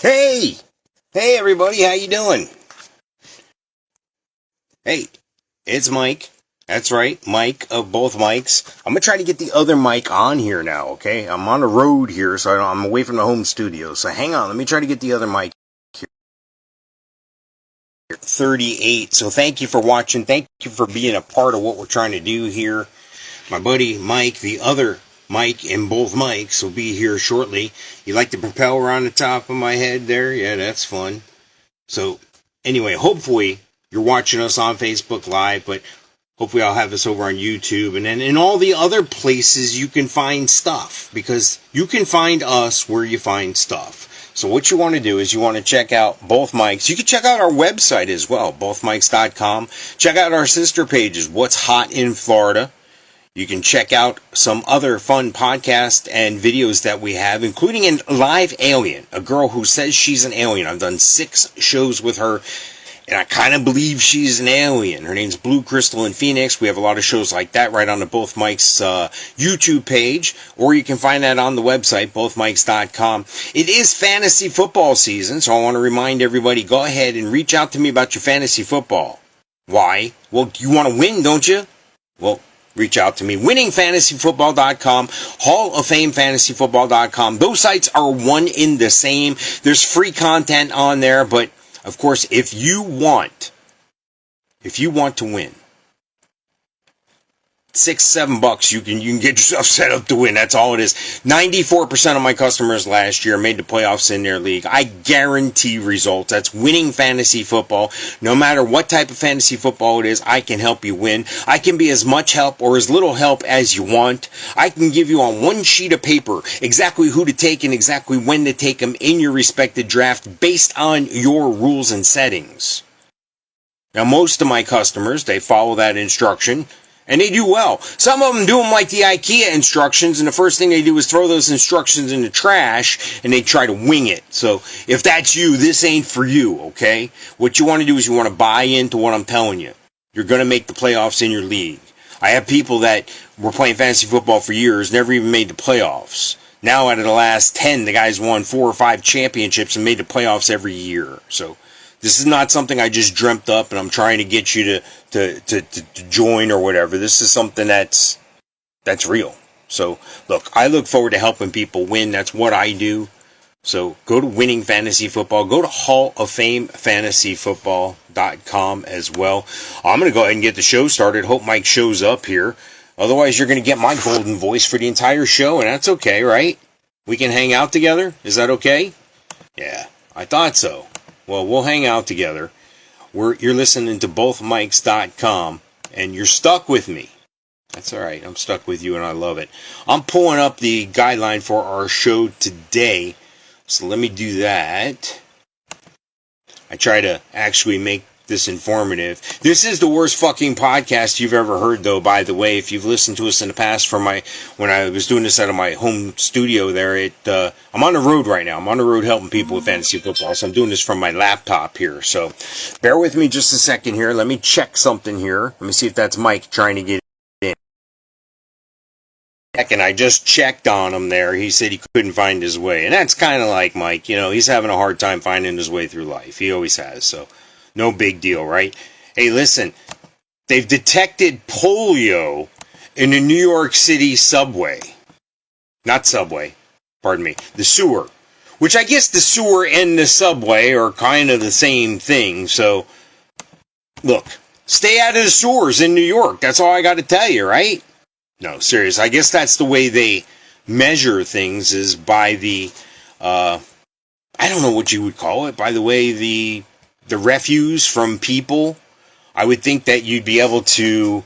Hey! Hey everybody, how you doing? Hey, it's Mike. That's right, Mike of both mics. I'm gonna try to get the other mic on here now, okay? I'm on the road here, so I'm away from the home studio. So hang on, let me try to get the other mic here. 38. So thank you for watching. Thank you for being a part of what we're trying to do here. My buddy Mike, the other Mike in both mics, will be here shortly. You like the propeller on the top of my head there? Yeah, that's fun. So, anyway, hopefully you're watching us on Facebook Live, but hopefully I'll have this over on YouTube and then in all the other places you can find stuff, because you can find us where you find stuff. So what you want to do is you want to check out both mics. You can check out our website as well, bothmics.com. Check out our sister pages, What's Hot in Florida. You can check out some other fun podcasts and videos that we have, including a live alien, a girl who says she's an alien. I've done 6 shows with her, and I kind of believe she's an alien. Her name's Blue Crystal in Phoenix. We have a lot of shows like that right on the Both Mics YouTube page, or you can find that on the website, bothmics.com. It is fantasy football season, so I want to remind everybody, go ahead and reach out to me about your fantasy football. Why? Well, you want to win, don't you? Well, reach out to me. winningfantasyfootball.com, Hall of Fame fantasyfootball.com. Those sites are one in the same. There's free content on there, but of course, if you want to win, $6-7 you can get yourself set up to win. That's all it is. 94% of my customers last year made the playoffs in their league. I guarantee results. That's winning fantasy football. No matter what type of fantasy football it is, I can help you win. I can be as much help or as little help as you want. I can give you on one sheet of paper exactly who to take and exactly when to take them in your respected draft based on your rules and settings. Now, most of my customers, they follow that instruction. And they do well. Some of them do them like the IKEA instructions, and the first thing they do is throw those instructions in the trash, and they try to wing it. So if that's you, this ain't for you, okay? What you want to do is you want to buy into what I'm telling you. You're going to make the playoffs in your league. I have people that were playing fantasy football for years, never even made the playoffs. Now out of the last 10, the guys won 4 or 5 championships and made the playoffs every year. So this is not something I just dreamt up and I'm trying to get you to join or whatever. This is something that's real. So, look, I look forward to helping people win. That's what I do. So, go to Winning Fantasy Football. Go to Hall of Fame fantasyfootball.com as well. I'm going to go ahead and get the show started. Hope Mike shows up here. Otherwise, you're going to get my golden voice for the entire show, and that's okay, right? We can hang out together? Is that okay? Yeah, I thought so. Well, we'll hang out together. You're listening to bothmics.com, and you're stuck with me. That's all right. I'm stuck with you, and I love it. I'm pulling up the guideline for our show today, so let me do that. I try to actually make this informative. This is the worst fucking podcast you've ever heard, though, by the way. If you've listened to us in the past when I was doing this out of my home studio there, I'm on the road right now. I'm on the road helping people with fantasy football, so I'm doing this from my laptop here. So bear with me just a second here. Let me check something here. Let me see if that's Mike trying to get in. And I just checked on him there. He said he couldn't find his way. And that's kind of like Mike. You know, he's having a hard time finding his way through life. He always has, so no big deal, right? Hey, listen, they've detected polio in the New York City subway. Not subway, pardon me, the sewer. Which I guess the sewer and the subway are kind of the same thing. So, look, stay out of the sewers in New York. That's all I got to tell you, right? No, serious. I guess that's the way they measure things, is by the, I don't know what you would call it, by the way, the refuse from people. I would think that you'd be able to,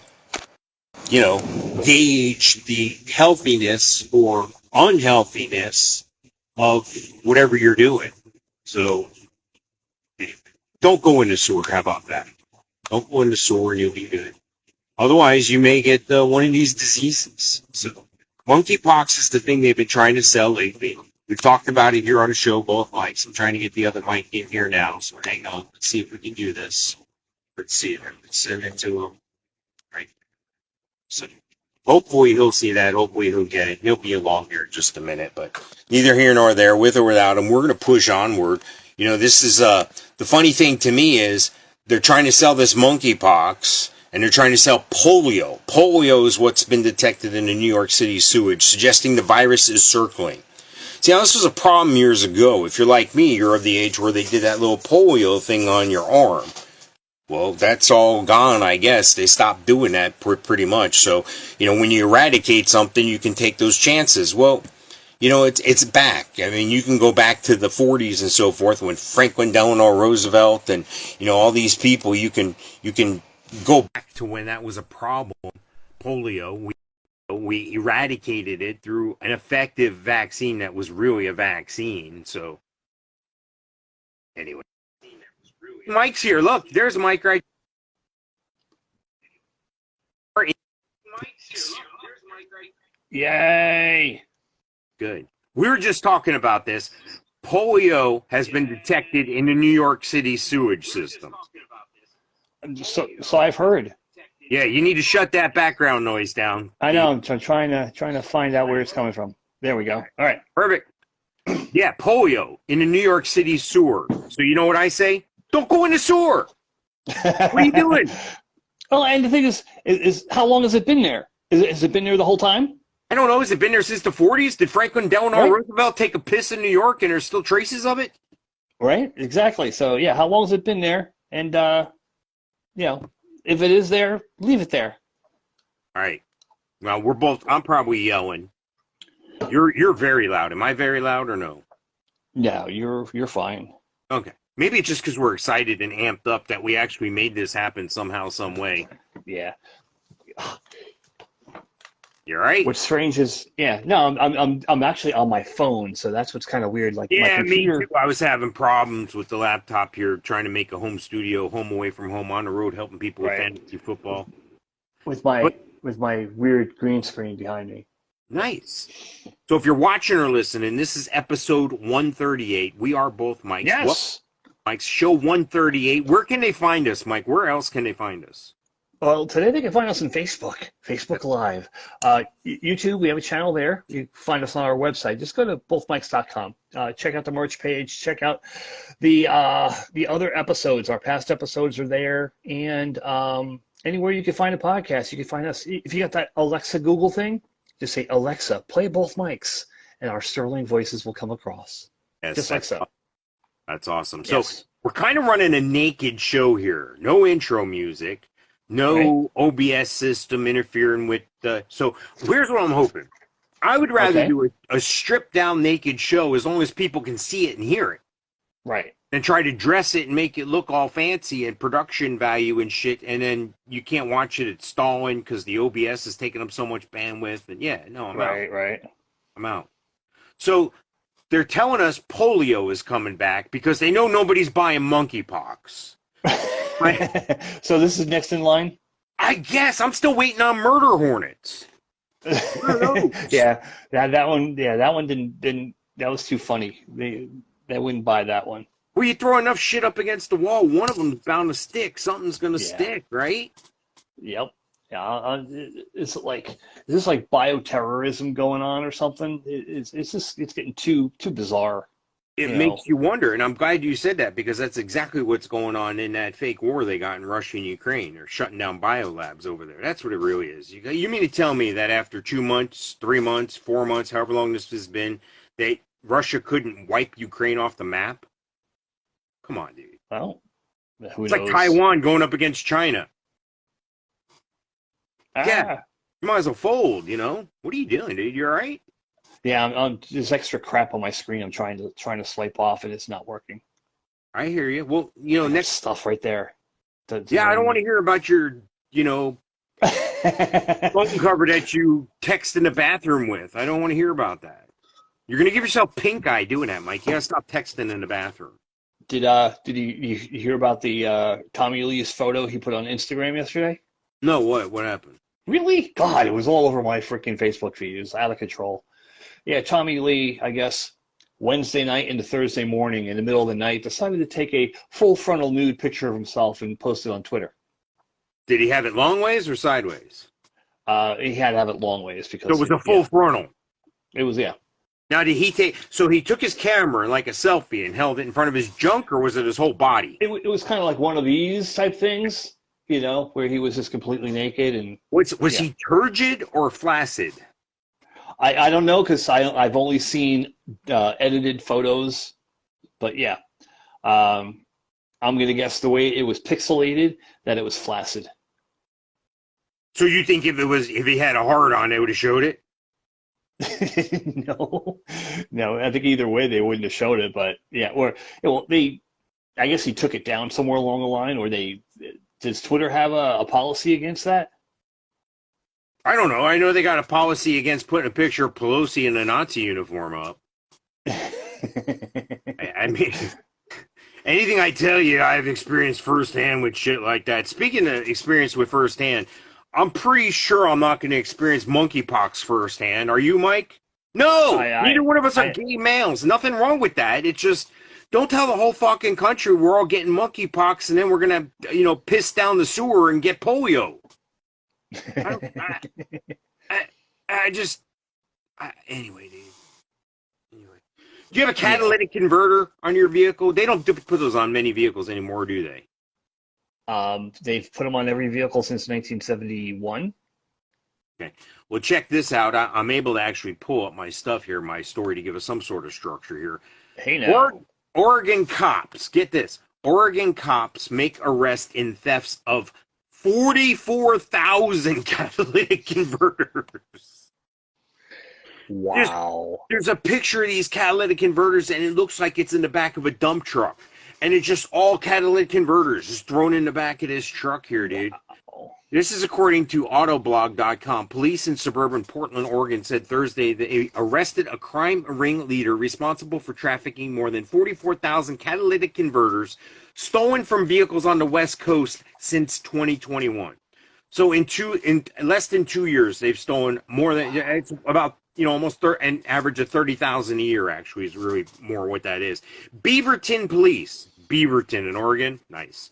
gauge the healthiness or unhealthiness of whatever you're doing. So, don't go in the sewer. How about that? Don't go in the sewer and you'll be good. Otherwise, you may get one of these diseases. So, monkeypox is the thing they've been trying to sell lately. We've talked about it here on the show, both mics. I'm trying to get the other mic in here now, so hang on. Let's see if we can do this. Let's see if I can send it to him. Right. So, Hopefully he'll see that. Hopefully he'll get it. He'll be along here in just a minute, but neither here nor there, with or without him, we're going to push onward. You know, this is, the funny thing to me is they're trying to sell this monkeypox and they're trying to sell polio. Polio is what's been detected in the New York City sewage, suggesting the virus is circling. See, now this was a problem years ago. If you're like me, you're of the age where they did that little polio thing on your arm. Well, that's all gone, I guess. They stopped doing that pretty much. So, you know, when you eradicate something, you can take those chances. Well, you know, it's back. I mean, you can go back to the 40s and so forth when Franklin Delano Roosevelt and, you know, all these people, you can go back to when that was a problem. Polio, we eradicated it through an effective vaccine that was really a vaccine. So, anyway. Mike's here. Look, there's Mike right. Yay! Good. We were just talking about this. Polio has been detected in the New York City sewage system. So I've heard. Yeah, you need to shut that background noise down. I know. I'm trying to find out where it's coming from. There we go. All right. Perfect. Yeah, polio in the New York City sewer. So you know what I say? Don't go in the sewer. What are you doing? Well, and the thing is how long has it been there? Has it been there the whole time? I don't know. Has it been there since the 40s? Did Franklin Delano Roosevelt take a piss in New York and there's still traces of it? Right, exactly. So, yeah, how long has it been there? And, you know, if it is there, leave it there. All right. Well, I'm probably yelling. You're very loud. Am I very loud or no? No, you're fine. Okay. Maybe it's just because we're excited and amped up that we actually made this happen somehow, some way. Yeah. You're right. What's strange is, no, I'm actually on my phone, so that's what's kind of weird. Like, yeah, my computer, me too. I was having problems with the laptop here, trying to make a home studio, home away from home, on the road, helping people with fantasy football. With my weird green screen behind me. Nice. So if you're watching or listening, this is episode 138. We are both Mikes. Yes. Mike's show 138. Where can they find us, Mike? Where else can they find us? Well, today they can find us on Facebook Live. YouTube, we have a channel there. You can find us on our website. Just go to bothmikes.com. Check out the merch page. Check out the other episodes. Our past episodes are there. And anywhere you can find a podcast, you can find us. If you got that Alexa Google thing, just say, Alexa, play Both Mics, and our sterling voices will come across. Yes, just like so. That's awesome. Yes. So we're kind of running a naked show here. No intro music. No OBS system interfering with the... So here's what I'm hoping. I would rather do a stripped-down naked show as long as people can see it and hear it. Right. And try to dress it and make it look all fancy and production value and shit, and then you can't watch it. It's stalling because the OBS is taking up so much bandwidth. And I'm out. Right. I'm out. So they're telling us polio is coming back because they know nobody's buying monkeypox. So this is next in line? I guess. I'm still waiting on murder hornets. Yeah, that one didn't that was too funny. They wouldn't buy that one. Well, you throw enough shit up against the wall, one of them's bound to stick. Something's going to stick, right? Yep. Yeah. Is this like bioterrorism going on or something? It's getting too bizarre. It makes you wonder, and I'm glad you said that because that's exactly what's going on in that fake war they got in Russia and Ukraine. They're shutting down biolabs over there. That's what it really is. You mean to tell me that after 2 months, 3 months, 4 months, however long this has been, Russia couldn't wipe Ukraine off the map? Come on, dude. Well, who it's knows? like Taiwan going up against China. Yeah, you might as well fold. What are you doing, dude? You all right? Yeah, there's extra crap on my screen. I'm trying to swipe off, and it's not working. I hear you. Well, next stuff right there. I don't want to hear about your, phone cover that you text in the bathroom with. I don't want to hear about that. You're gonna give yourself pink eye doing that, Mike. You gotta stop texting in the bathroom. Did you hear about the Tommy Lee's photo he put on Instagram yesterday? No, what happened? Really? God, it was all over my freaking Facebook feed. It was out of control. Yeah, Tommy Lee, I guess, Wednesday night into Thursday morning in the middle of the night, decided to take a full frontal nude picture of himself and post it on Twitter. Did he have it long ways or sideways? He had to have it long ways So it because was a full frontal. it was, yeah. Now, did he take? So he took his camera like a selfie and held it in front of his junk, or was it his whole body? It was kind of like one of these type things, where he was just completely naked and Was yeah. he turgid or flaccid? I don't know because I've only seen edited photos, but yeah, I'm gonna guess the way it was pixelated that it was flaccid. So you think if he had a hard on, they would have showed it? No, no. I think either way they wouldn't have showed it, but yeah. Or well, I guess he took it down somewhere along the line, or does Twitter have a policy against that? I don't know. I know they got a policy against putting a picture of Pelosi in a Nazi uniform up. I mean, anything I tell you, I've experienced firsthand with shit like that. Speaking of experience with firsthand, I'm pretty sure I'm not going to experience monkeypox firsthand. Are you, Mike? No! Neither one of us are gay males. Nothing wrong with that. It's just, don't tell the whole fucking country we're all getting monkeypox and then we're going to, piss down the sewer and get polio. Anyway, dude. Anyway. Do you have a catalytic converter on your vehicle? They don't put those on many vehicles anymore, do they? They've put them on every vehicle since 1971. Okay. Well, check this out. I'm able to actually pull up my stuff here, my story, to give us some sort of structure here. Hey, now. Oregon cops, get this. Oregon cops make arrest in thefts of 44,000 catalytic converters. Wow. There's a picture of these catalytic converters, and it looks like it's in the back of a dump truck. And it's just all catalytic converters just thrown in the back of this truck here, dude. Wow. This is according to Autoblog.com. Police in suburban Portland, Oregon said Thursday they arrested a crime ring leader responsible for trafficking more than 44,000 catalytic converters stolen from vehicles on the West Coast since 2021. So in less than 2 years, they've stolen more than, it's about, almost an average of 30,000 a year, actually, is really more what that is. Beaverton police, Beaverton in Oregon, nice.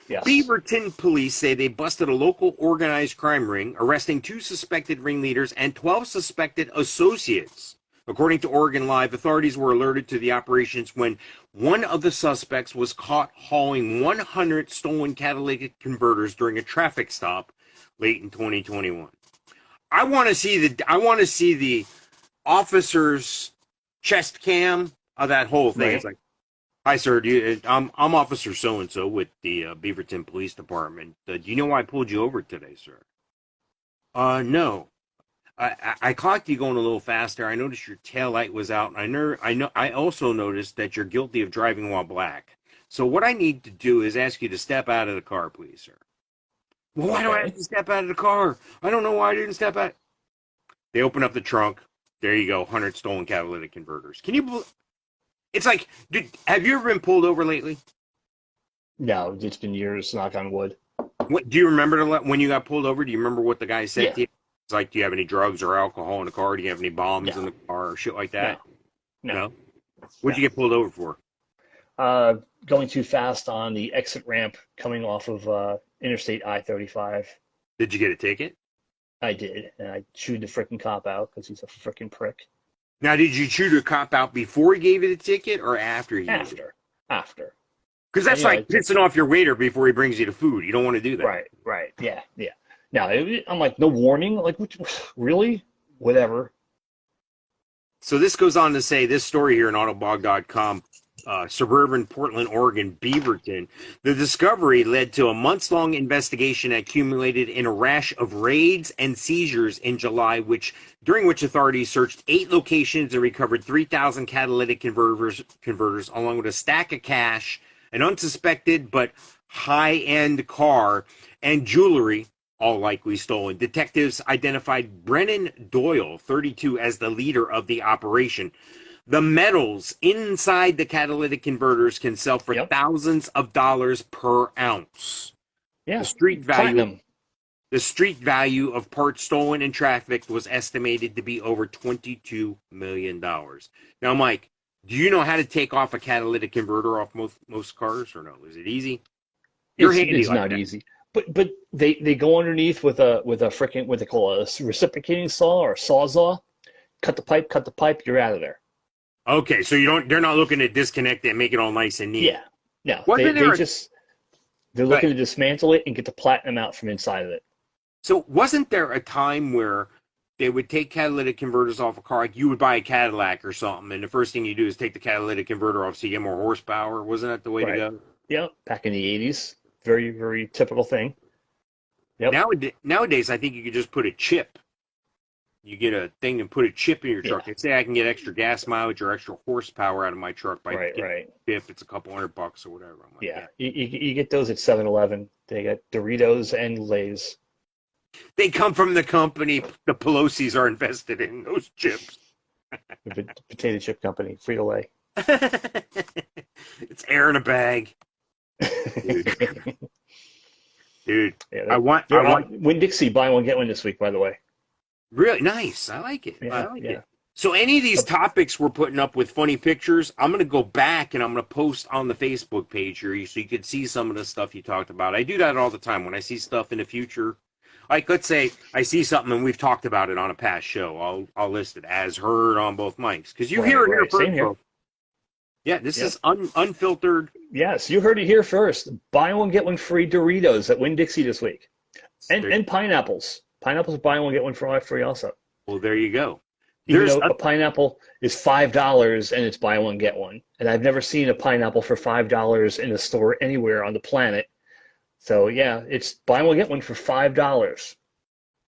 Yes. Beaverton police say they busted a local organized crime ring, arresting 2 suspected ringleaders and 12 suspected associates. According to Oregon Live, authorities were alerted to the operations when one of the suspects was caught hauling 100 stolen catalytic converters during a traffic stop late in 2021. I want to see the officer's chest cam of that whole thing. Right. It's like, hi, sir. I'm Officer So-and-so with the Beaverton Police Department. Do you know why I pulled you over today, sir? No. I clocked you going a little faster. I noticed your tail light was out. I also noticed that you're guilty of driving while black. So what I need to do is ask you to step out of the car, please, sir. Well, why do I have to step out of the car? I don't know why I didn't step out. They open up the trunk. There you go, 100 stolen catalytic converters. Can you believe? It's like, dude, have you ever been pulled over lately? No, it's been years, knock on wood. What do you remember when you got pulled over? Do you remember what the guy said to you? It's like, do you have any drugs or alcohol in the car? Do you have any bombs in the car or shit like that? No. What'd you get pulled over for? Going too fast on the exit ramp coming off of Interstate I-35. Did you get a ticket? I did, and I chewed the frickin' cop out because he's a frickin' prick. Now, did you chew the cop out before he gave you the ticket or after he gave it? After. Because that's like pissing off your waiter before he brings you the food. You don't want to do that. Right. Yeah. Now, I'm like, no warning? Like, really? Whatever. So this goes on to say, this story here in Autoblog.com, suburban Portland, Oregon, Beaverton. The discovery led to a months-long investigation that accumulated in a rash of raids and seizures in July, during which authorities searched 8 locations and recovered 3,000 catalytic converters, along with a stack of cash, an unsuspected but high-end car, and jewelry, all likely stolen. Detectives identified Brennan Doyle, 32, as the leader of the operation. The metals inside the catalytic converters can sell for thousands of dollars per ounce. Yeah. The street value of parts stolen and trafficked was estimated to be over $22 million. Now, Mike, do you know how to take off a catalytic converter off most cars or no? Is it easy? It's not easy. but they go underneath with a freaking what they call a reciprocating saw or sawzall. Cut the pipe. You're out of there. Okay, so they're not looking to disconnect it and make it all nice and neat. Yeah. No, Wasn't there they're looking to dismantle it and get the platinum out from inside of it. So wasn't there a time where they would take catalytic converters off a car? Like you would buy a Cadillac or something, and the first thing you do is take the catalytic converter off so you get more horsepower. Wasn't that the way to go? Yeah, back in the 80s. Very, very typical thing. Yep. Nowadays, I think you could just put a chip. You get a thing and put a chip in your truck. They say I can get extra gas mileage or extra horsepower out of my truck by getting a chip. It's a couple $100 or whatever. I'm like, yeah. You get those at 7-Eleven. They got Doritos and Lay's. They come from the company the Pelosi's are invested in, those chips. The potato chip company, Frito-Lay. It's air in a bag. Dude, yeah, I want Winn Dixie, buy one, get one this week, by the way. Really nice. I like it. Yeah, I like it. So any of these topics we're putting up with funny pictures, I'm going to go back and I'm going to post on the Facebook page here so you can see some of the stuff you talked about. I do that all the time when I see stuff in the future. Like, let's say I see something and we've talked about it on a past show. I'll list it as heard on both mics. Because you hear it here first, folks. Yeah, this is unfiltered. Yes, you heard it here first. Buy one, get one free Doritos at Winn Dixie this week. And pineapples. Pineapples, buy one, get one free also. Well, there you go. Even though a pineapple is $5 and it's buy one, get one. And I've never seen a pineapple for $5 in a store anywhere on the planet. So, yeah, it's buy one, get one for $5.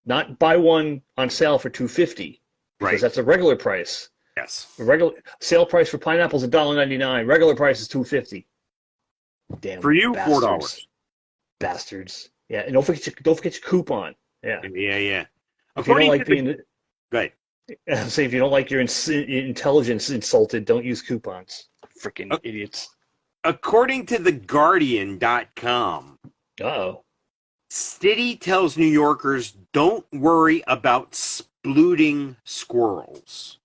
Not buy one on sale for $2.50. Because that's a regular price. Yes. The regular sale price for pineapples is $1.99. Regular price is $2.50. Damn. For you, bastards. $4. Bastards. Yeah, and don't forget your coupon. Yeah. Yeah. If you don't like being, right. Say if you don't like your intelligence insulted, don't use coupons. Freaking idiots. According to theguardian.com, City tells New Yorkers don't worry about splooting squirrels.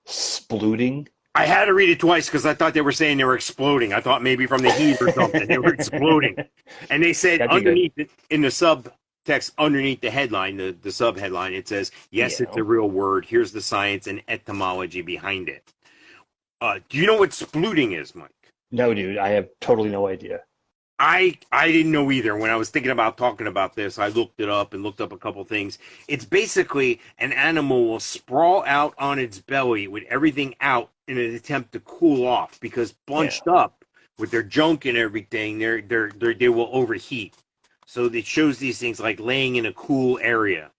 Splooting? I had to read it twice because I thought they were saying they were exploding. I thought maybe from the heat or something they were exploding. And they said underneath in the subtext, underneath the headline, the sub-headline, it says, yes, it's a real word. Here's the science and etymology behind it. Do you know what splooting is, Mike? No, dude. I have totally no idea. I didn't know either. When I was thinking about talking about this, I looked it up and looked up a couple things. It's basically an animal will sprawl out on its belly with everything out in an attempt to cool off because bunched up with their junk and everything, they will overheat. So it shows these things like laying in a cool area.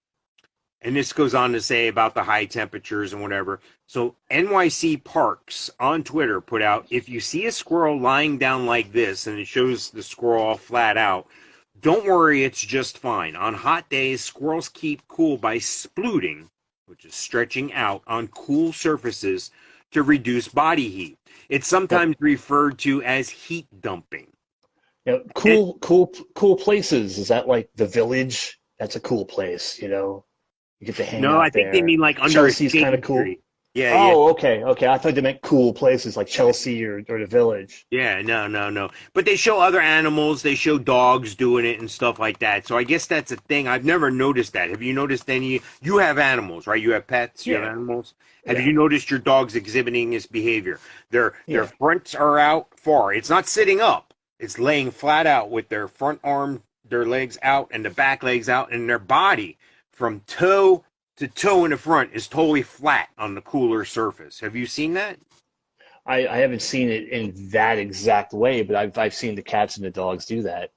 And this goes on to say about the high temperatures and whatever. So NYC Parks on Twitter put out, if you see a squirrel lying down like this, and it shows the squirrel all flat out, don't worry, it's just fine. On hot days, squirrels keep cool by splooting, which is stretching out on cool surfaces to reduce body heat. It's sometimes referred to as heat dumping. Yeah, cool places. Is that like the Village? That's a cool place, you know. You get to hang out No, I think they mean like under Chelsea's kind of cool. Yeah. Okay. I thought they meant cool places like Chelsea or the Village. Yeah, no. But they show other animals. They show dogs doing it and stuff like that. So I guess that's a thing. I've never noticed that. Have you noticed any? You have animals, right? You have pets. You have animals. Have you noticed your dogs exhibiting this behavior? Their fronts are out far. It's not sitting up. It's laying flat out with their front arm, their legs out, and the back legs out, and their body from toe to toe in the front is totally flat on the cooler surface. Have you seen that? I haven't seen it in that exact way, but I've seen the cats and the dogs do that.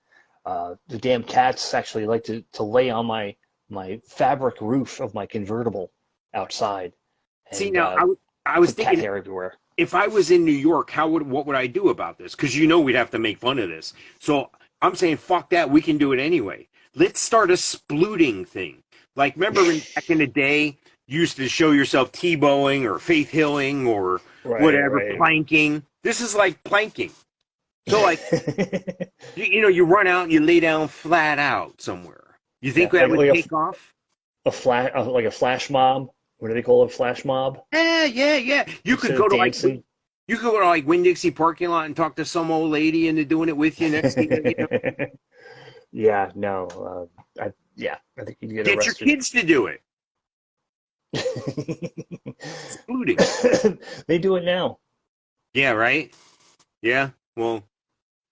The damn cats actually like to lay on my fabric roof of my convertible outside. And, see, now I was thinking, cat hair everywhere. If I was in New York, what would I do about this? Because we'd have to make fun of this. So I'm saying, fuck that. We can do it anyway. Let's start a splooting thing. Like, remember back in the day, you used to show yourself T-bowing or faith hilling or whatever, planking. This is like planking. So, like, you run out and you lay down flat out somewhere. You think that would take off? Like a flash mob? What do they call it? Flash mob? Yeah. You could go to like Winn Dixie parking lot and talk to some old lady and they're doing it with you next thing. Yeah, no. I think you'd get Get your arrested. kids to do it. Splooting. They do it now. Yeah, right? Yeah. Well,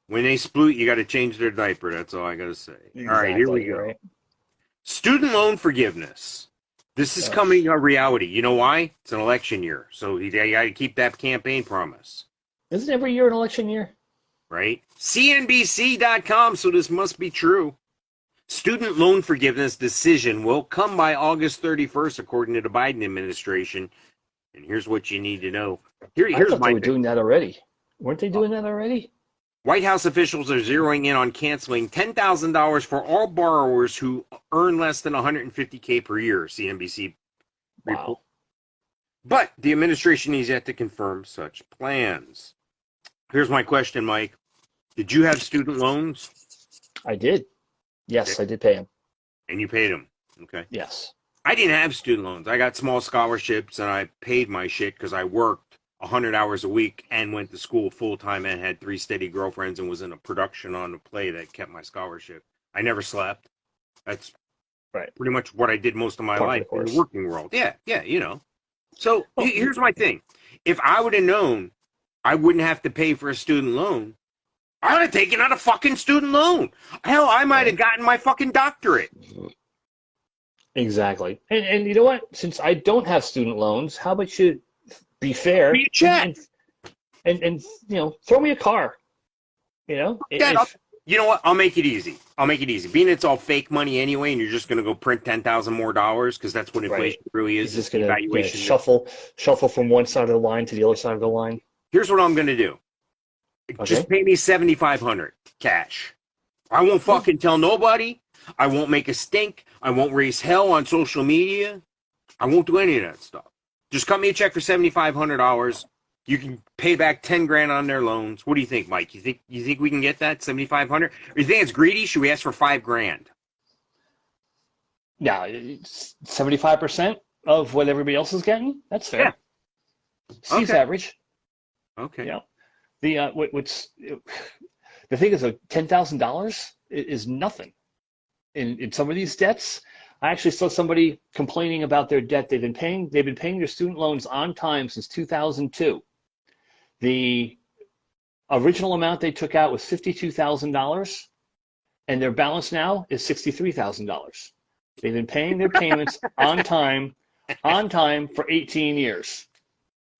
when they sploot, you got to change their diaper. That's all I got to say. All right, here we Exactly, go. right? Student loan forgiveness. This is Ugh. coming a reality. You know why? It's an election year. So you got to keep that campaign promise, Isn't every year an election year? right? CNBC.com, so this must be true. Student loan forgiveness decision will come by August 31st, according to the Biden administration. And here's what you need to know. I Here's thought they my were thing. doing that already. Weren't they doing that already? White House officials are zeroing in on canceling $10,000 for all borrowers who earn less than 150K per year, CNBC report. Wow. But the administration needs yet to confirm such plans. Here's my question, Mike. Did you have student loans? I did. Yes, I did pay him. And you paid them. Okay. Yes. I didn't have student loans. I got small scholarships and I paid my shit because I worked 100 hours a week and went to school full time and had 3 steady girlfriends and was in a production on a play that kept my scholarship. I never slept. That's Right. pretty much what I did most of my Part of life the in the course. working world. Yeah, you know. So Oh, here's my thing. If I would have known I wouldn't have to pay for a student loan, I would have taken out a fucking student loan. Hell, I might have gotten my fucking doctorate. Exactly. And you know what? Since I don't have student loans, how about you be fair Be a check. and throw me a car. You know what? I'll make it easy. Being it's all fake money anyway, and you're just going to go print $10,000 more because that's what inflation really is. He's just gonna Devaluation. shuffle from one side of the line to the other side of the line. Here's what I'm going to do. Just Okay. pay me $7,500 cash. I won't fucking tell nobody. I won't make a stink. I won't raise hell on social media. I won't do any of that stuff. Just cut me a check for $7,500. You can pay back 10 grand on their loans. What do you think, Mike? You think we can get that 7,500? Or you think it's greedy? Should we ask for 5 grand? Yeah, 75% of what everybody else is getting. That's fair. Yeah. Seems Okay. average. Okay. Yeah. The thing is, $10,000 is nothing in some of these debts. I actually saw somebody complaining about their debt. They've been paying their student loans on time since 2002. The original amount they took out was $52,000, and their balance now is $63,000. They've been paying their payments on time for 18 years,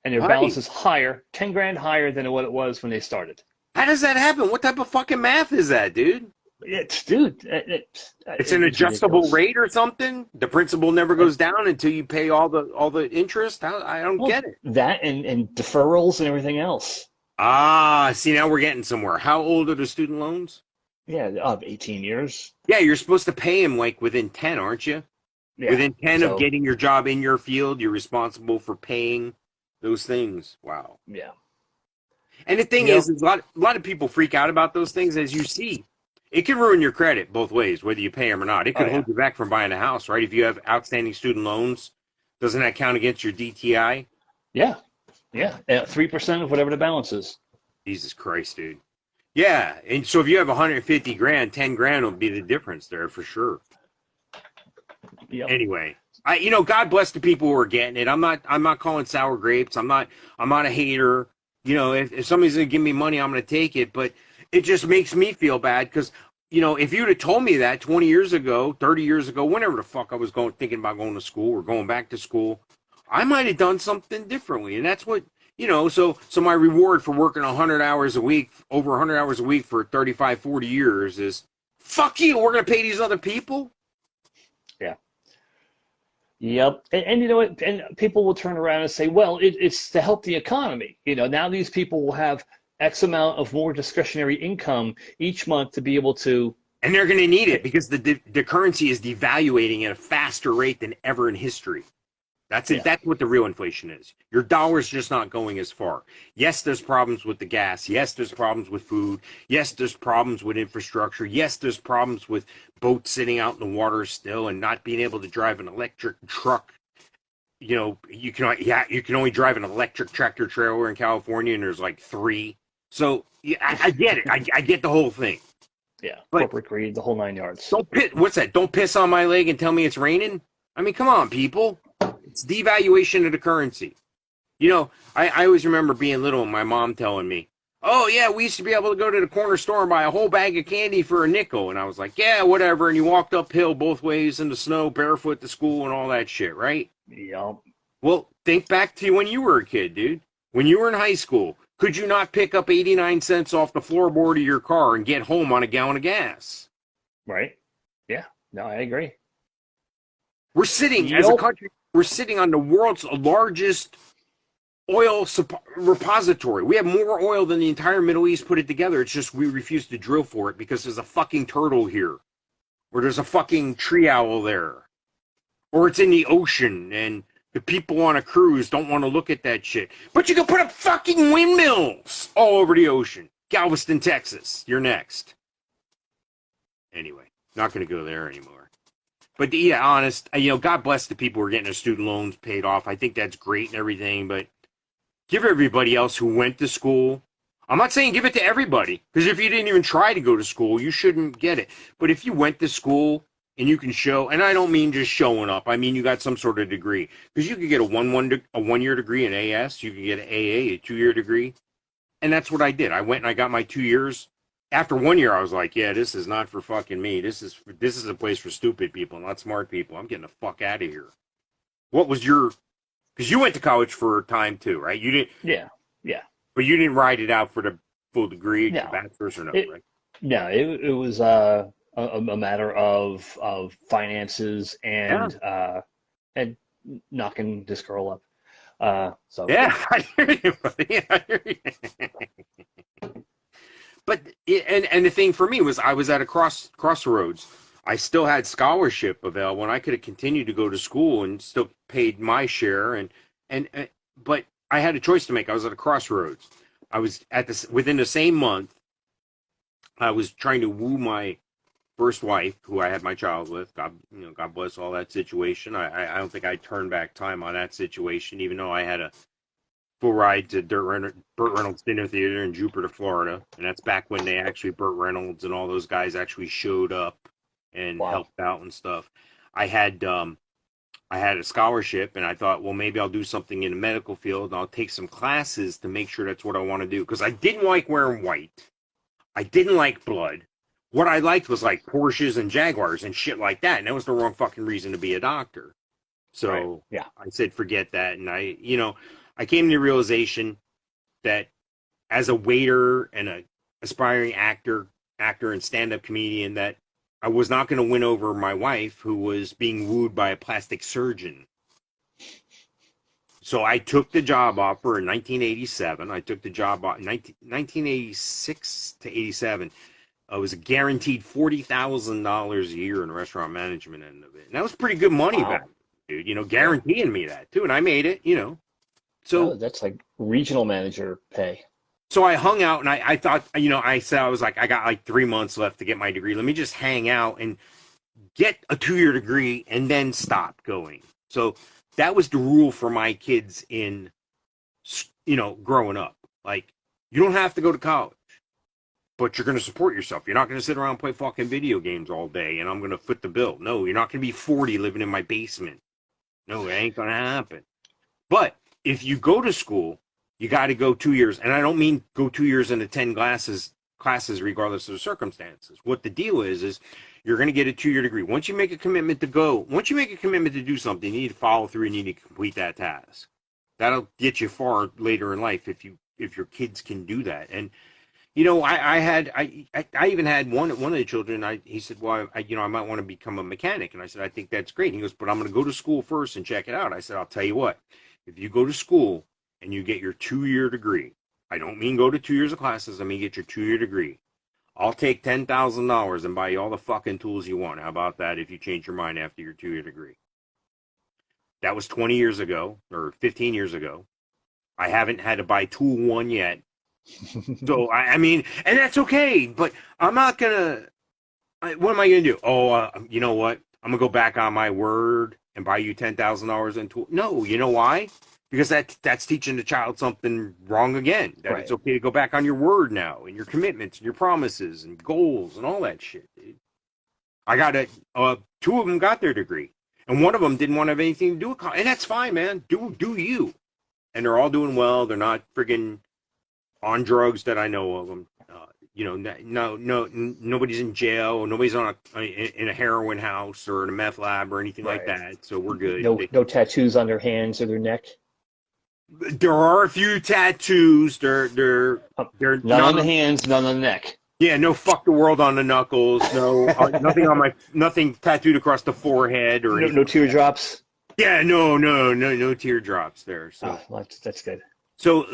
and their balance is higher, 10 grand higher than what it was when they started. How does that happen? What type of fucking math is that, dude? It's an adjustable ridiculous. rate or something? The principal never goes down until you pay all the interest? I don't get it. That and deferrals and everything else. Ah, see, now we're getting somewhere. How old are the student loans? Yeah, 18 years. Yeah, you're supposed to pay them like within 10, aren't you? Yeah. Within 10 So, of getting your job in your field, you're responsible for paying those things. Wow. yeah. And the thing is a lot of people freak out about those things, as you see. It can ruin your credit both ways, whether you pay them or not. It could hold you back from buying a house, right? If you have outstanding student loans, doesn't that count against your DTI? Yeah. 3% of whatever the balance is. Jesus Christ, dude. Yeah, and so if you have 150 grand, 10 grand will be the difference there for sure. Yep. Anyway, God bless the people who are getting it. I'm not calling sour grapes. I'm not a hater. If somebody's gonna give me money, I'm gonna take it. But it just makes me feel bad because, if you'd have told me that 20 years ago, 30 years ago, whenever the fuck I was thinking about going to school or going back to school, I might have done something differently. And that's what, so my reward for working 100 hours a week, over 100 hours a week for 35, 40 years is, fuck you, we're going to pay these other people? Yeah. Yep. And you know what? And people will turn around and say, well, it's to help the economy. Now these people will have X amount of more discretionary income each month to be able to. And they're going to need it because the currency is devaluating at a faster rate than ever in history. That's it. Yeah. That's what the real inflation is. Your dollar's just not going as far. Yes, there's problems with the gas. Yes, there's problems with food. Yes, there's problems with infrastructure. Yes, there's problems with boats sitting out in the water still and not being able to drive an electric truck. You can only drive an electric tractor trailer in California, and there's like 3. So yeah, I get it. I get the whole thing. Yeah, But corporate greed, the whole 9 yards. don't piss, what's that? Don't piss on my leg and tell me it's raining? I mean, come on, people. It's devaluation of the currency. You know, I always remember being little and my mom telling me, oh, yeah, we used to be able to go to the corner store and buy a whole bag of candy for a nickel. And I was like, yeah, whatever. And you walked uphill both ways in the snow, barefoot to school and all that shit, right? Yup. Well, think back to when you were a kid, dude. When you were in high school, could you not pick up 89 cents off the floorboard of your car and get home on a gallon of gas? Right? Yeah. No, I agree. We're sitting, as a Yup. country, we're sitting on the world's largest oil repository. We have more oil than the entire Middle East put it together. It's just we refuse to drill for it because there's a fucking turtle here, or there's a fucking tree owl there, or it's in the ocean and the people on a cruise don't want to look at that shit. But you can put up fucking windmills all over the ocean. Galveston, Texas. You're next. Anyway, not going to go there anymore. But yeah, honest, God bless the people who are getting their student loans paid off. I think that's great and everything, but give everybody else who went to school. I'm not saying give it to everybody, because if you didn't even try to go to school, you shouldn't get it. But if you went to school and you can show, and I don't mean just showing up, I mean you got some sort of degree, because you could get a 1 year degree in AS, you could get an AA, a 2 year degree, and that's what I did. I went and I got my 2 years. After 1 year, I was like, yeah, this is not for fucking me. This is a place for stupid people, not smart people. I'm getting the fuck out of here. What was your? Because you went to college for a time too, right? You didn't. Yeah. Yeah. But you didn't ride it out for the full degree, the No. bachelor's, or no, It, right? no, it was a matter of finances Yeah. and knocking this girl up. So Yeah, I hear you, buddy. I hear you. But and the thing for me was I was at a crossroads. I still had scholarship available, and I could have continued to go to school and still paid my share. And but I had a choice to make. I was at a crossroads. I was at this within the same month. I was trying to woo my first wife, who I had my child with. God bless all that situation. I don't think I turned back time on that situation, even though I had a full ride to Burt Reynolds Dinner Theater in Jupiter, Florida, and that's back when they actually Burt Reynolds and all those guys actually showed up and wow. helped out and stuff. I had a scholarship, and I thought, well, maybe I'll do something in the medical field, and I'll take some classes to make sure that's what I want to do, because I didn't like wearing white. I didn't like blood. What I liked was like Porsches and Jaguars and shit like that, and that was the wrong fucking reason to be a doctor. So Right. Yeah. I said, forget that, and I came to the realization that as a waiter and a aspiring actor and stand-up comedian, that I was not going to win over my wife, who was being wooed by a plastic surgeon. So I took the job offer in 1987. I took the job in 1986 to 87. It was a guaranteed $40,000 a year in restaurant management end of it. And that was pretty good money Wow. back, dude, guaranteeing me that too. And I made it. So Oh, that's like regional manager pay. So I hung out, and I thought, I was like, I got like 3 months left to get my degree. Let me just hang out and get a 2 year degree and then stop going. So that was the rule for my kids in, growing up. Like, you don't have to go to college, but you're going to support yourself. You're not going to sit around and play fucking video games all day, and I'm going to foot the bill. No, you're not going to be 40 living in my basement. No, it ain't going to happen. But if you go to school, you got to go 2 years. And I don't mean go 2 years into 10 classes regardless of the circumstances. What the deal is you're going to get a 2 year degree. Once you make a commitment to do something, you need to follow through and you need to complete that task. That'll get you far later in life if your kids can do that. And I even had one of the children. He said, well, I might want to become a mechanic. And I said, I think that's great. And he goes, but I'm going to go to school first and check it out. I said, I'll tell you what, if you go to school and you get your 2 year degree, I don't mean go to 2 years of classes. I mean, get your 2 year degree. I'll take $10,000 and buy you all the fucking tools you want. How about that if you change your mind after your 2 year degree? That was 20 years ago or 15 years ago. I haven't had to buy tool one yet. So, I mean, and that's okay, but I'm not going to, what am I going to do? Oh, you know what? I'm going to go back on my word and buy you $10,000 in tool. No, you know why? because that's teaching the child something wrong again. That it's Right. okay to go back on your word now and your commitments and your promises and goals and all that shit. I got two of them got their degree, and one of them didn't want to have anything to do with college, and that's fine, man. Do you? And they're all doing well. They're not friggin' on drugs that I know of them. Nobody's in jail, or nobody's in a heroin house or in a meth lab or anything like Right. that. So we're good. No tattoos on their hands or their neck. There are a few tattoos. They're None not on the hands, none on the neck. Yeah, no fuck the world on the knuckles. No, nothing tattooed across the forehead or anything. No teardrops. Yeah, no teardrops there. So, That's good. so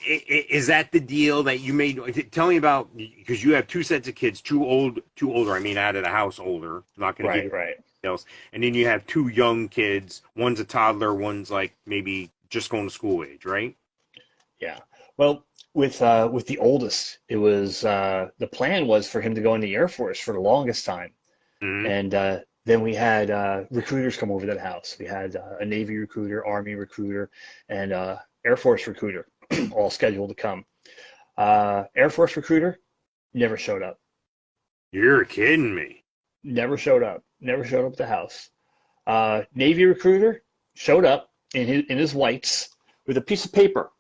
is that the deal that you made? Tell me about, because you have two sets of kids, two older. I mean, out of the house older. I'm not going to give Right. else. And then you have two young kids. One's a toddler. One's like maybe just going to school age, right? Yeah. Well, with the oldest, it was the plan was for him to go in the Air Force for the longest time, Mm-hmm. and then we had recruiters come over to the house. We had a Navy recruiter, Army recruiter, and Air Force recruiter, all scheduled to come. Air Force recruiter never showed up. You're kidding me. Never showed up. Never showed up at the house. Navy recruiter showed up in his whites with a piece of paper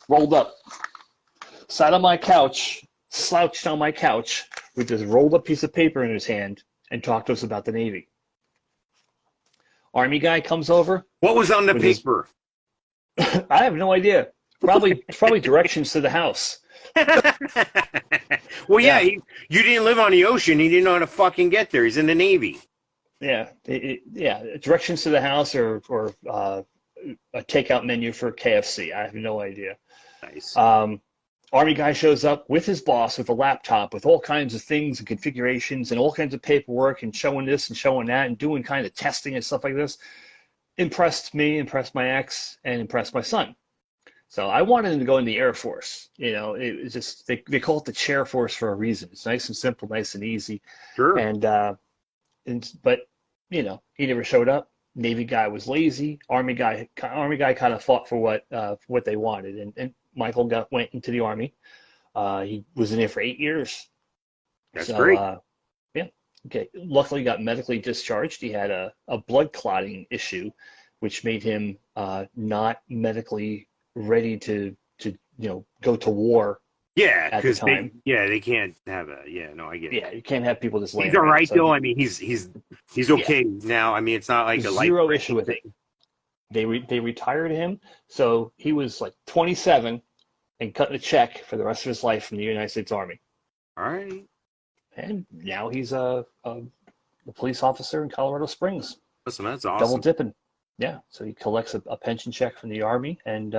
rolled up, sat on my couch, slouched on my couch with this rolled up piece of paper in his hand, and talked to us about the Navy. Army guy comes over. What was on the paper? I have no idea. Probably directions to the house. Well, yeah, you didn't live on the ocean. He didn't know how to fucking get there. He's in the Navy. Yeah, directions to the house or a takeout menu for KFC. I have no idea. Nice. Army guy shows up with his boss with a laptop with all kinds of things and configurations and all kinds of paperwork and showing this and showing that and doing kind of testing and stuff like this. Impressed me, impressed my ex, and impressed my son. So I wanted him to go in the Air Force. It was just they call it the Chair Force for a reason. It's nice and simple, nice and easy. Sure. But he never showed up. Navy guy was lazy. Army guy kind of fought for what they wanted, and Michael went into the Army. He was in there for 8 years. That's great. Yeah. Okay. Luckily, got medically discharged. He had a blood clotting issue, which made him not medically ready to go to war. Yeah, because they can't have a. Yeah, no, I get it. Yeah, you can't have people just laying. He's all right so though. I mean, he's okay now. I mean, it's not like a zero issue with it. They retired him, so he was like 27 and cutting a check for the rest of his life from the United States Army. All right. And now he's a police officer in Colorado Springs. Listen, that's awesome. Double dipping. Yeah, so he collects a pension check from the Army and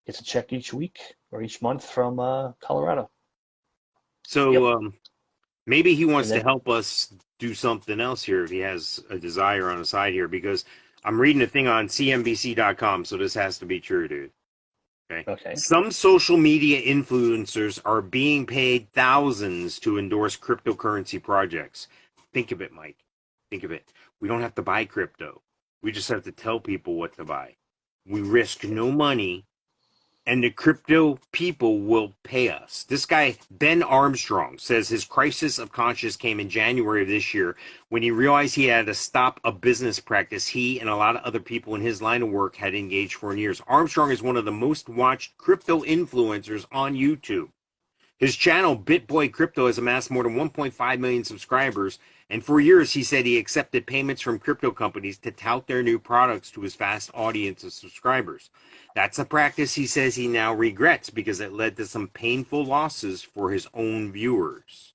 gets a check each week or each month from Colorado. So maybe he wants to help us do something else here if he has a desire on the side here, because I'm reading a thing on CNBC.com, so this has to be true, dude. Okay. Some social media influencers are being paid thousands to endorse cryptocurrency projects. Think of it, Mike. Think of it. We don't have to buy crypto. We just have to tell people what to buy. We risk no money, and the crypto people will pay us. This guy, Ben Armstrong, says his crisis of conscience came in January of this year when he realized he had to stop a business practice he and a lot of other people in his line of work had engaged for years. Armstrong is one of the most watched crypto influencers on YouTube. His channel, BitBoy Crypto, has amassed more than 1.5 million subscribers, and for years he said he accepted payments from crypto companies to tout their new products to his vast audience of subscribers. That's a practice he says he now regrets because it led to some painful losses for his own viewers.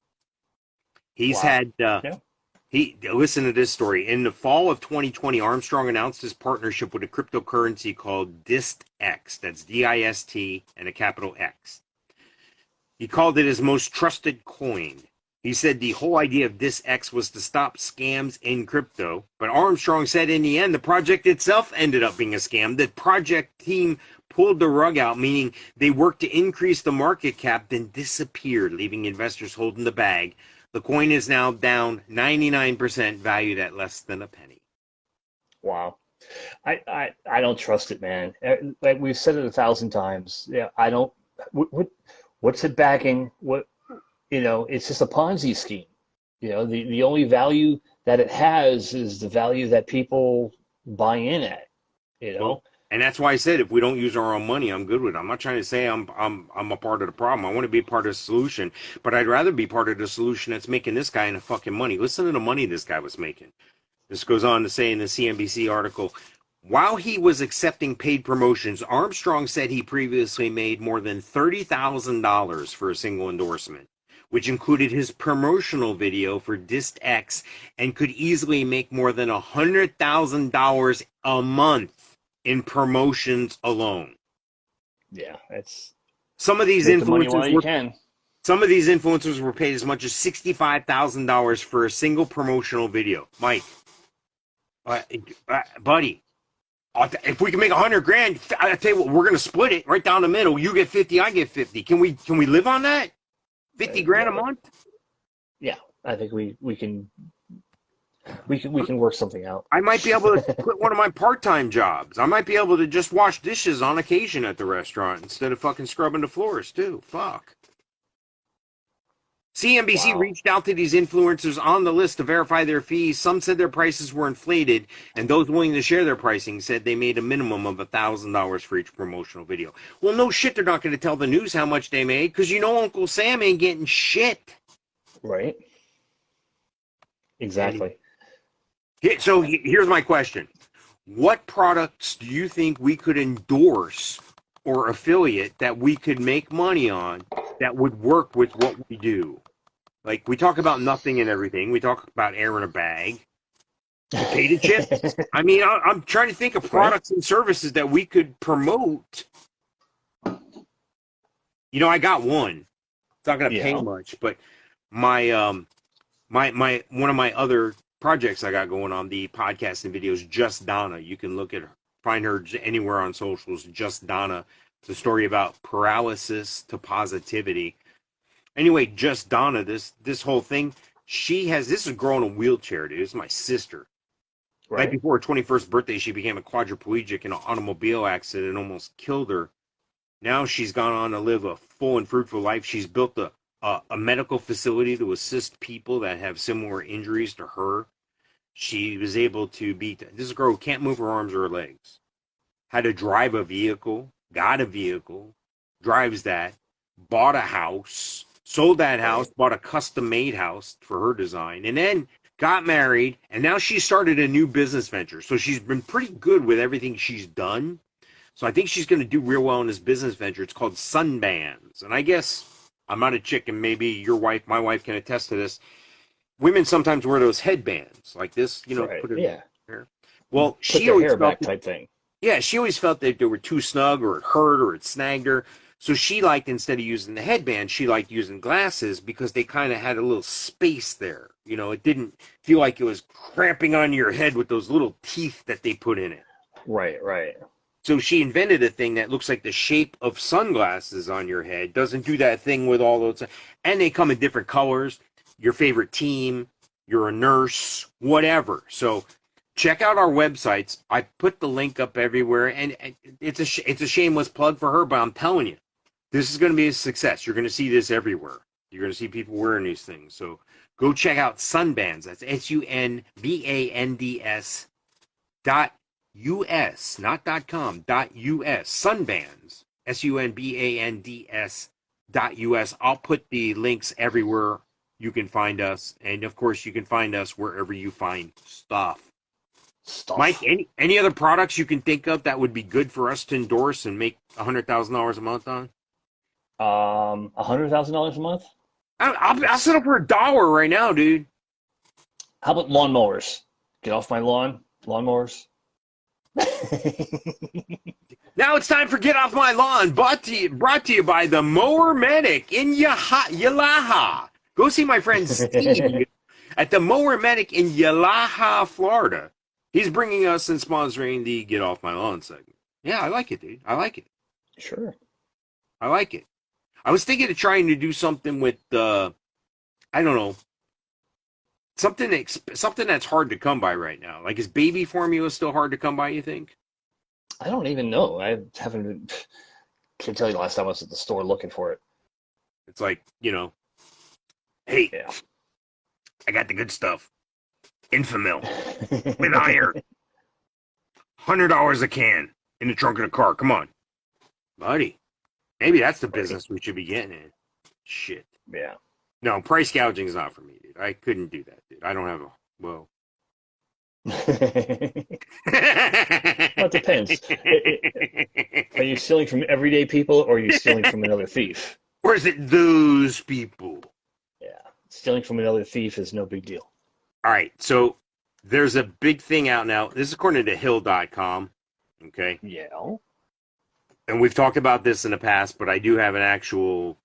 He's had listen to this story. In the fall of 2020, Armstrong announced his partnership with a cryptocurrency called DistX. That's DIST and a capital X. He called it his most trusted coin. He said the whole idea of DistX was to stop scams in crypto, but Armstrong said in the end the project itself ended up being a scam. The project team pulled the rug out, meaning they worked to increase the market cap, then disappeared, leaving investors holding the bag. The coin is now down 99%, valued at less than a penny. Wow. I don't trust it, man. Like we've said it 1,000 times. Yeah, I don't. What's it backing? It's just a Ponzi scheme. The only value that it has is the value that people buy in at. You Well, know, and that's why I said if we don't use our own money, I'm good with it. I'm not trying to say I'm a part of the problem. I want to be part of the solution, but I'd rather be part of the solution that's making this guy enough fucking money. Listen to the money this guy was making. This goes on to say in the CNBC article, while he was accepting paid promotions, Armstrong said he previously made more than $30,000 for a single endorsement, which included his promotional video for Dist X, and could easily make more than $100,000 a month in promotions alone. yeah, it's Some of these make the money while influencers you were can. some of these influencers were paid as much as $65,000 for a single promotional video. Mike, uh, buddy, if we can make 100 grand, I tell you what, we're gonna split it right down the middle. You get 50, I get 50. Can we live on that? 50 grand a Yeah, month? yeah. I think we can work something out. I might be able to quit one of my part-time jobs. I might be able to just wash dishes on occasion at the restaurant instead of fucking scrubbing the floors too. Fuck. CNBC Wow. reached out to these influencers on the list to verify their fees. Some said their prices were inflated, and those willing to share their pricing said they made a minimum of $1,000 for each promotional video. Well, no shit, they're not going to tell the news how much they made because Uncle Sam ain't getting shit. Right. And Exactly. so here's my question. What products do you think we could endorse or affiliate that we could make money on that would work with what we do? Like, we talk about nothing and everything. We talk about air in a bag, potato chips. I mean, I'm trying to think of Right. products and services that we could promote. I got one. It's not going to pay Yeah. much, but my my one of my other projects I got going on, the podcast and videos, Just Donna. You can look at her, find her anywhere on socials. Just Donna. It's a story about paralysis to positivity. Anyway, Just Donna, this whole thing, this is a girl in a wheelchair, dude. This is my sister. Night Right. before her 21st birthday, she became a quadriplegic in an automobile accident and almost killed her. Now she's gone on to live a full and fruitful life. She's built a medical facility to assist people that have similar injuries to her. She was able to beat this is a girl who can't move her arms or her legs. Had to drive a vehicle, got a vehicle, drives that, bought a house, sold that house, Right. bought a custom made house for her design, and then got married, and now she started a new business venture. So she's been pretty good with everything she's done. So I think she's going to do real well in this business venture. It's called Sunbands. And I guess I'm not a chick, and maybe my wife can attest to this. Women sometimes wear those headbands like this, Right. put it in Yeah. her. Well, Put she their always hair felt back type thing. yeah, she always felt that they were too snug or it hurt or it snagged her. So she liked, instead of using the headband, she liked using glasses because they kind of had a little space there. It didn't feel like it was cramping on your head with those little teeth that they put in it. Right. Right. So she invented a thing that looks like the shape of sunglasses on your head. Doesn't do that thing with all those. And they come in different colors. Your favorite team, you're a nurse, whatever. So check out our websites. I put the link up everywhere, and it's a shameless plug for her, but I'm telling you, this is going to be a success. You're going to see this everywhere. You're going to see people wearing these things. So go check out Sunbands. That's SUNBANDS .us, not .com, .us. Sunbands, SUNBANDS .us. I'll put the links everywhere you can find us, and of course you can find us wherever you find stuff. Mike, Stuff. any other products you can think of that would be good for us to endorse and make $100,000 a month on? $100,000 a month. I'll set up for $1 right now, dude. How about lawnmowers? Get off my lawn. Lawnmowers. Now it's time for Get Off My Lawn, brought to you by the Mower Medic in Yalaha. Go see my friend Steve at the Mower Medic in Yalaha, Florida. He's bringing us and sponsoring the Get Off My Lawn segment. Yeah, I like it, dude. I like it. Sure. I like it. I was thinking of trying to do something with, I don't know, something that's hard to come by right now. Like, is baby formula still hard to come by, you think? I don't even know. I haven't. Can't tell you the last time I was at the store looking for it. It's like, hey, Yeah. I got the good stuff. Infamil with iron. $100 a can in the trunk of the car. Come on, buddy. Maybe that's the business we should be getting in. Shit. Yeah. No, price gouging is not for me, dude. I couldn't do that, dude. I don't have a well. Well, it depends. Are you stealing from everyday people or are you stealing from another thief? Or is it those people? Yeah. Stealing from another thief is no big deal. All right, so there's a big thing out now. This is according to Hill.com, okay? Yeah. And we've talked about this in the past, but I do have an actual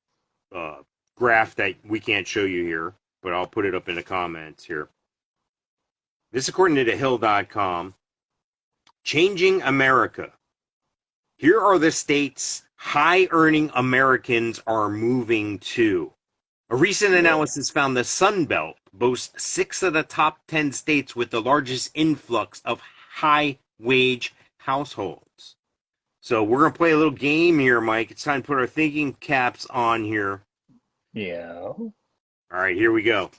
graph that we can't show you here, but I'll put it up in the comments here. This is according to Hill.com. Changing America. Here are the states high-earning Americans are moving to. A recent analysis found the Sun Belt boasts 6 of the top 10 states with the largest influx of high-wage households. So we're going to play a little game here, Mike. It's time to put our thinking caps on here. Yeah. All right, here we go.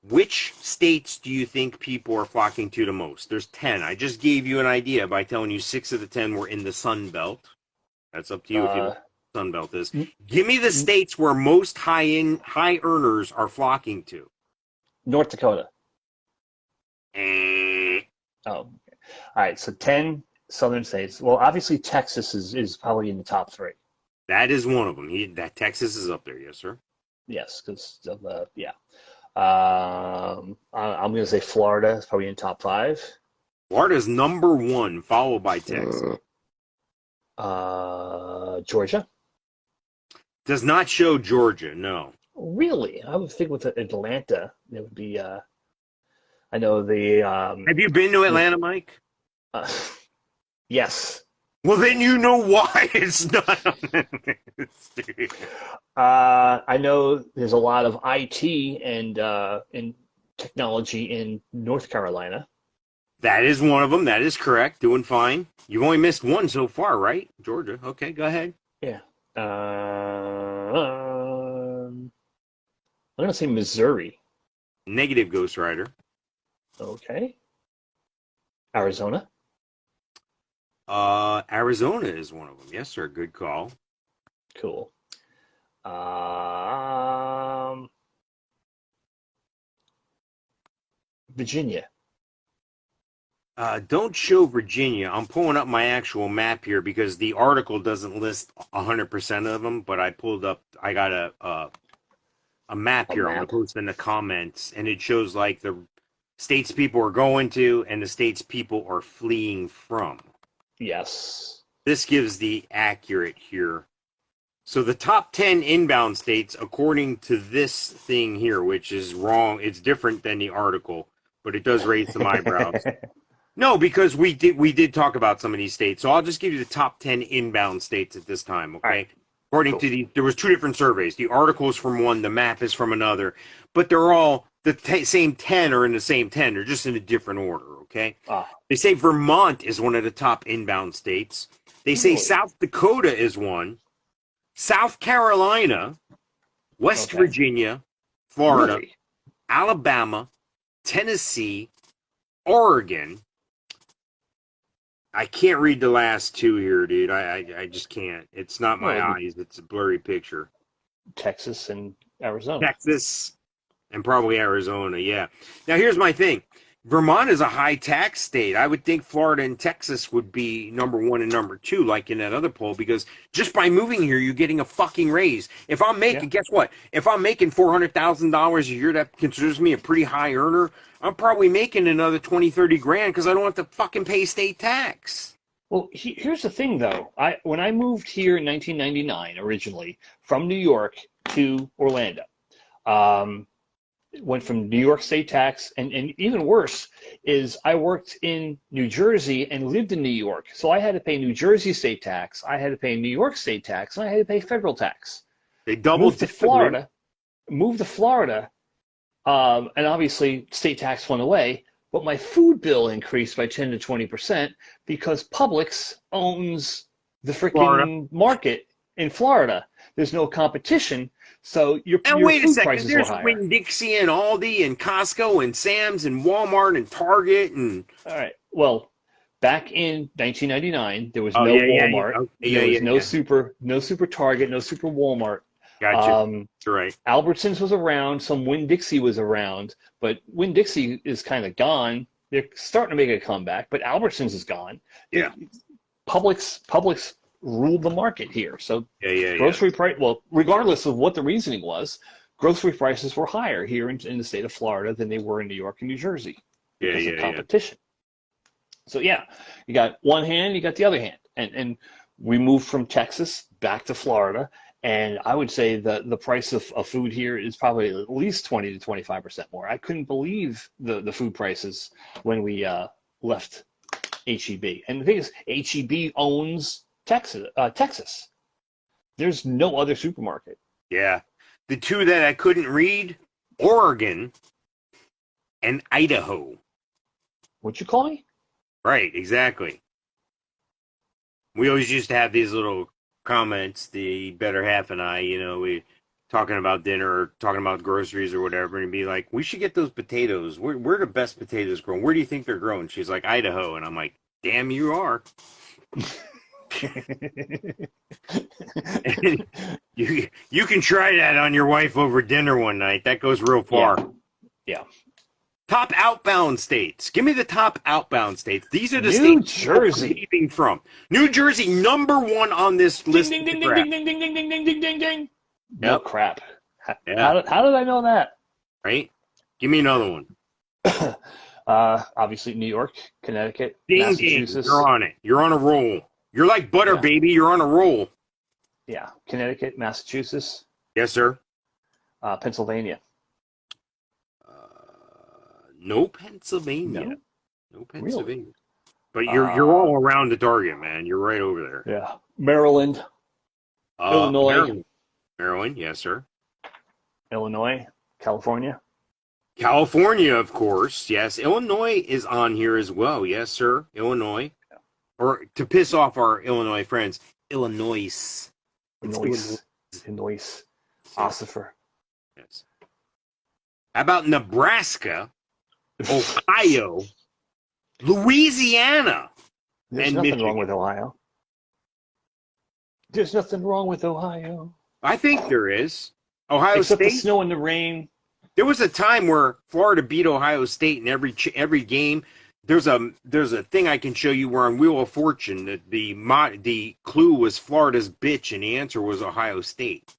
Which states do you think people are flocking to the most? There's 10. I just gave you an idea by telling you 6 of the 10 were in the Sun Belt. That's up to you if you know what the Sun Belt is. Give me the states where most high earners are flocking to. North Dakota. Eh. Oh, okay. All right. So 10 southern states. Well, obviously Texas is probably in the top 3. That is one of them. That Texas is up there, yes, sir. Yes, because of the yeah. I'm going to say Florida is probably in the top 5. Florida is number 1, followed by Texas. Georgia. Does not show Georgia, no. Really? I would think with Atlanta, it would be. I know the. Have you been to Atlanta, Mike? Yes. Well, then you know why it's not on this. I know there's a lot of IT and technology in North Carolina. That is one of them. That is correct. Doing fine. You've only missed one so far, right? Georgia. Okay, go ahead. Yeah. I'm going to say Missouri. Negative, Ghost Rider. Okay. Arizona. Arizona is one of them. Yes, sir. Good call. Cool. Virginia. Don't show Virginia. I'm pulling up my actual map here because the article doesn't list 100% of them, but I got a map here. I'm going to post in the comments, and it shows like the states people are going to and the states people are fleeing from. Yes. This gives the accurate here. So the top 10 inbound states, according to this thing here, which is wrong, it's different than the article, but it does raise some eyebrows. No, because we did talk about some of these states. So I'll just give you the top 10 inbound states at this time, okay? Right. According to there was 2 different surveys. The article is from one, the map is from another, but they're all the same 10 are in the same 10. They're just in a different order, okay? They say Vermont is one of the top inbound states. They say South Dakota is one. South Carolina, West Virginia, Florida, Alabama, Tennessee, Oregon. I can't read the last 2 here, dude. I just can't. It's not my eyes. It's a blurry picture. Texas and Arizona. Texas and probably Arizona, yeah. Now, here's my thing. Vermont is a high tax state. I would think Florida and Texas would be number 1 and number 2, like in that other poll, because just by moving here, you're getting a fucking raise. If I'm making, guess what? If I'm making $400,000 a year, that considers me a pretty high earner. I'm probably making another 20, 30 grand because I don't have to fucking pay state tax. Well, here's the thing, though. When I moved here in 1999, originally from New York to Orlando, went from New York state tax, and even worse is I worked in New Jersey and lived in New York. So I had to pay New Jersey state tax, I had to pay New York state tax, and I had to pay federal tax. They doubled moved to Florida. And obviously, state tax went away, but my food bill increased by 10 to 20% because Publix owns the Florida. freaking market in Florida. There's no competition, so And your wait a food second, prices were there's higher. Winn, Dixie, and Aldi, and Costco, and Sam's, and Walmart, and Target, and All right. Well, back in 1999, there was oh no yeah, yeah, yeah, Walmart, okay, yeah, there was yeah, yeah. no super Target, no super Walmart. Gotcha. Um, You're right. Albertsons was around, some Winn Dixie was around, but Winn Dixie is kind of gone. They're starting to make a comeback, but Albertsons is gone. Yeah, Publix ruled the market here. So yeah, yeah, yeah. grocery price, well, regardless of what the reasoning was, grocery prices were higher here in the state of Florida than they were in New York and New Jersey Yeah, because of yeah, yeah. competition. So yeah, you got one hand, you got the other hand, and we moved from Texas back to Florida, and I would say the price of food here is probably at least 20 to 25% more. I couldn't believe the food prices when we left HEB. And the thing is, HEB owns Texas. There's no other supermarket. Yeah. The two that I couldn't read, Oregon and Idaho. What'd you call me? Right, exactly. We always used to have these little comments, the better half and I, we talking about dinner or talking about groceries or whatever, and be like, we should get those potatoes. Where the best potatoes grown? Where do you think they're grown? She's like, Idaho. And I'm like, damn, you are. you can try that on your wife over dinner one night. That goes real far. Yeah. Top outbound states. Give me the top outbound states. These are the New states Jersey. we're leaving from. New Jersey, number one on this list. Ding, ding, ding, ding, ding, ding, ding, ding, ding, ding, ding, ding. No Yep. crap. Yeah. How did I know that? Right? Give me another one. Obviously, New York, Connecticut, Ding, ding. Massachusetts. You're on it. You're on a roll. You're like butter, Yeah. baby. You're on a roll. Yeah, Connecticut, Massachusetts, Yes, sir. Pennsylvania. No Pennsylvania. No? No Pennsylvania. Really? But you're all around the target, man. You're right over there. Yeah. Maryland, Illinois. Maryland, yes, sir. Illinois, California. California, of course. Yes. Illinois is on here as well. Yes, sir. Illinois. Or to piss off our Illinois friends, Illinois. Illinois. Ossifer. Yes. How about Nebraska, Ohio, Louisiana, There's and nothing Michigan? wrong with Ohio. There's nothing wrong with Ohio. I think there is. Ohio Except State. the snow and the rain. There was a time where Florida beat Ohio State in every game. There's a thing I can show you where on Wheel of Fortune that the clue was Florida's bitch and the answer was Ohio State.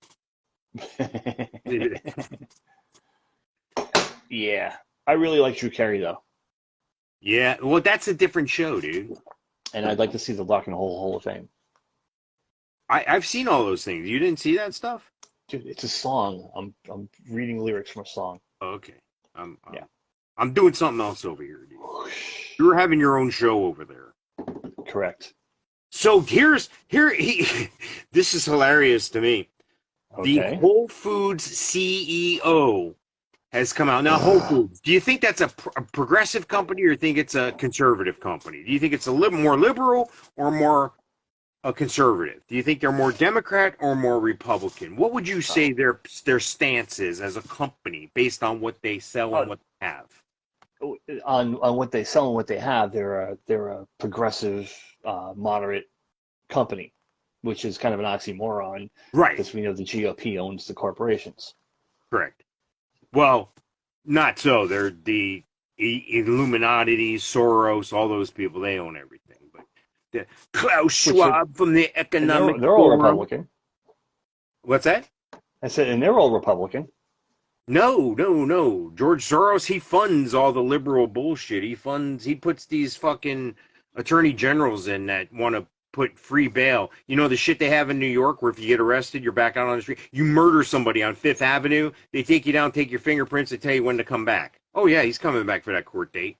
Yeah. I really like Drew Carey, though. Yeah, well, that's a different show, dude. And I'd like to see the Lock and Hole Hall of Fame. I've seen all those things. You didn't see that stuff? Dude, it's a song. I'm reading lyrics from a song. Oh, okay. Yeah. I'm doing something else over here, dude. You're having your own show over there. Correct. So this is hilarious to me. Okay. The Whole Foods CEO has come out. Now, Whole Foods, do you think that's a progressive company or think it's a conservative company? Do you think it's a little more liberal or more a conservative? Do you think they're more Democrat or more Republican? What would you say their stance is as a company based on what they sell and what they have? On what they sell and what they have, they're a progressive, moderate company, which is kind of an oxymoron, Right. because we know the GOP owns the corporations. Correct. Well, not so. They're the Illuminati, Soros, all those people. They own everything. But the Klaus Schwab from the Economic They're all Forum. Republican. What's that? I said, and they're all Republican. No. George Soros, he funds all the liberal bullshit. He puts these fucking attorney generals in that want to put free bail. You know the shit they have in New York where if you get arrested, you're back out on the street. You murder somebody on Fifth Avenue, they take you down, take your fingerprints, and tell you when to come back. Oh yeah, he's coming back for that court date.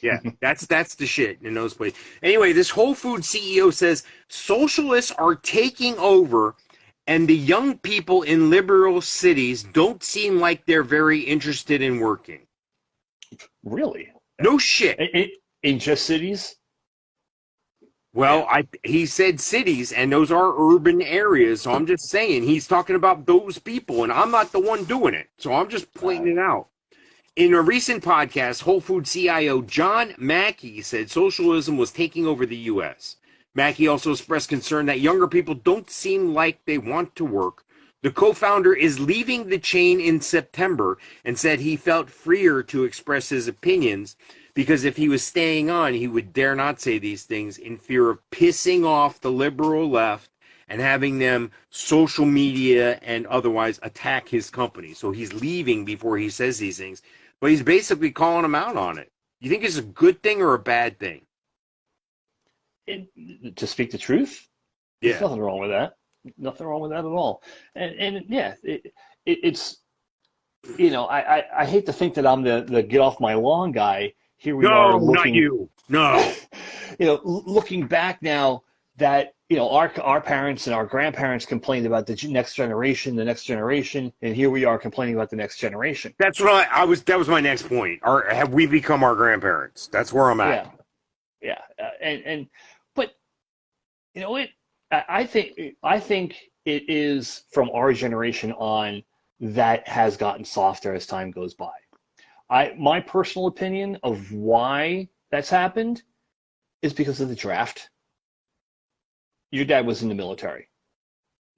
Yeah, that's the shit in those places. Anyway, this Whole Foods CEO says socialists are taking over And the young people in liberal cities don't seem like they're very interested in working. Really? No shit. In just cities? Well, Yeah. he said cities, and those are urban areas. So I'm just saying he's talking about those people, and I'm not the one doing it. So I'm just pointing it out. In a recent podcast, Whole Foods CIO John Mackey said socialism was taking over the U.S. Mackey also expressed concern that younger people don't seem like they want to work. The co-founder is leaving the chain in September and said he felt freer to express his opinions because if he was staying on, he would dare not say these things in fear of pissing off the liberal left and having them social media and otherwise attack his company. So he's leaving before he says these things, but he's basically calling them out on it. You think it's a good thing or a bad thing? To speak the truth, there's Yeah. nothing wrong with that. Nothing wrong with that at all. And yeah, it's I hate to think that I'm the get off my lawn guy. Here we are No, not looking, you. No. looking back now that our parents and our grandparents complained about the next generation, and here we are complaining about the next generation. That's what I was. That was my next point. Have we become our grandparents? That's where I'm at. Yeah, yeah, but it. I think it is from our generation on that has gotten softer as time goes by. My personal opinion of why that's happened is because of the draft. Your dad was in the military.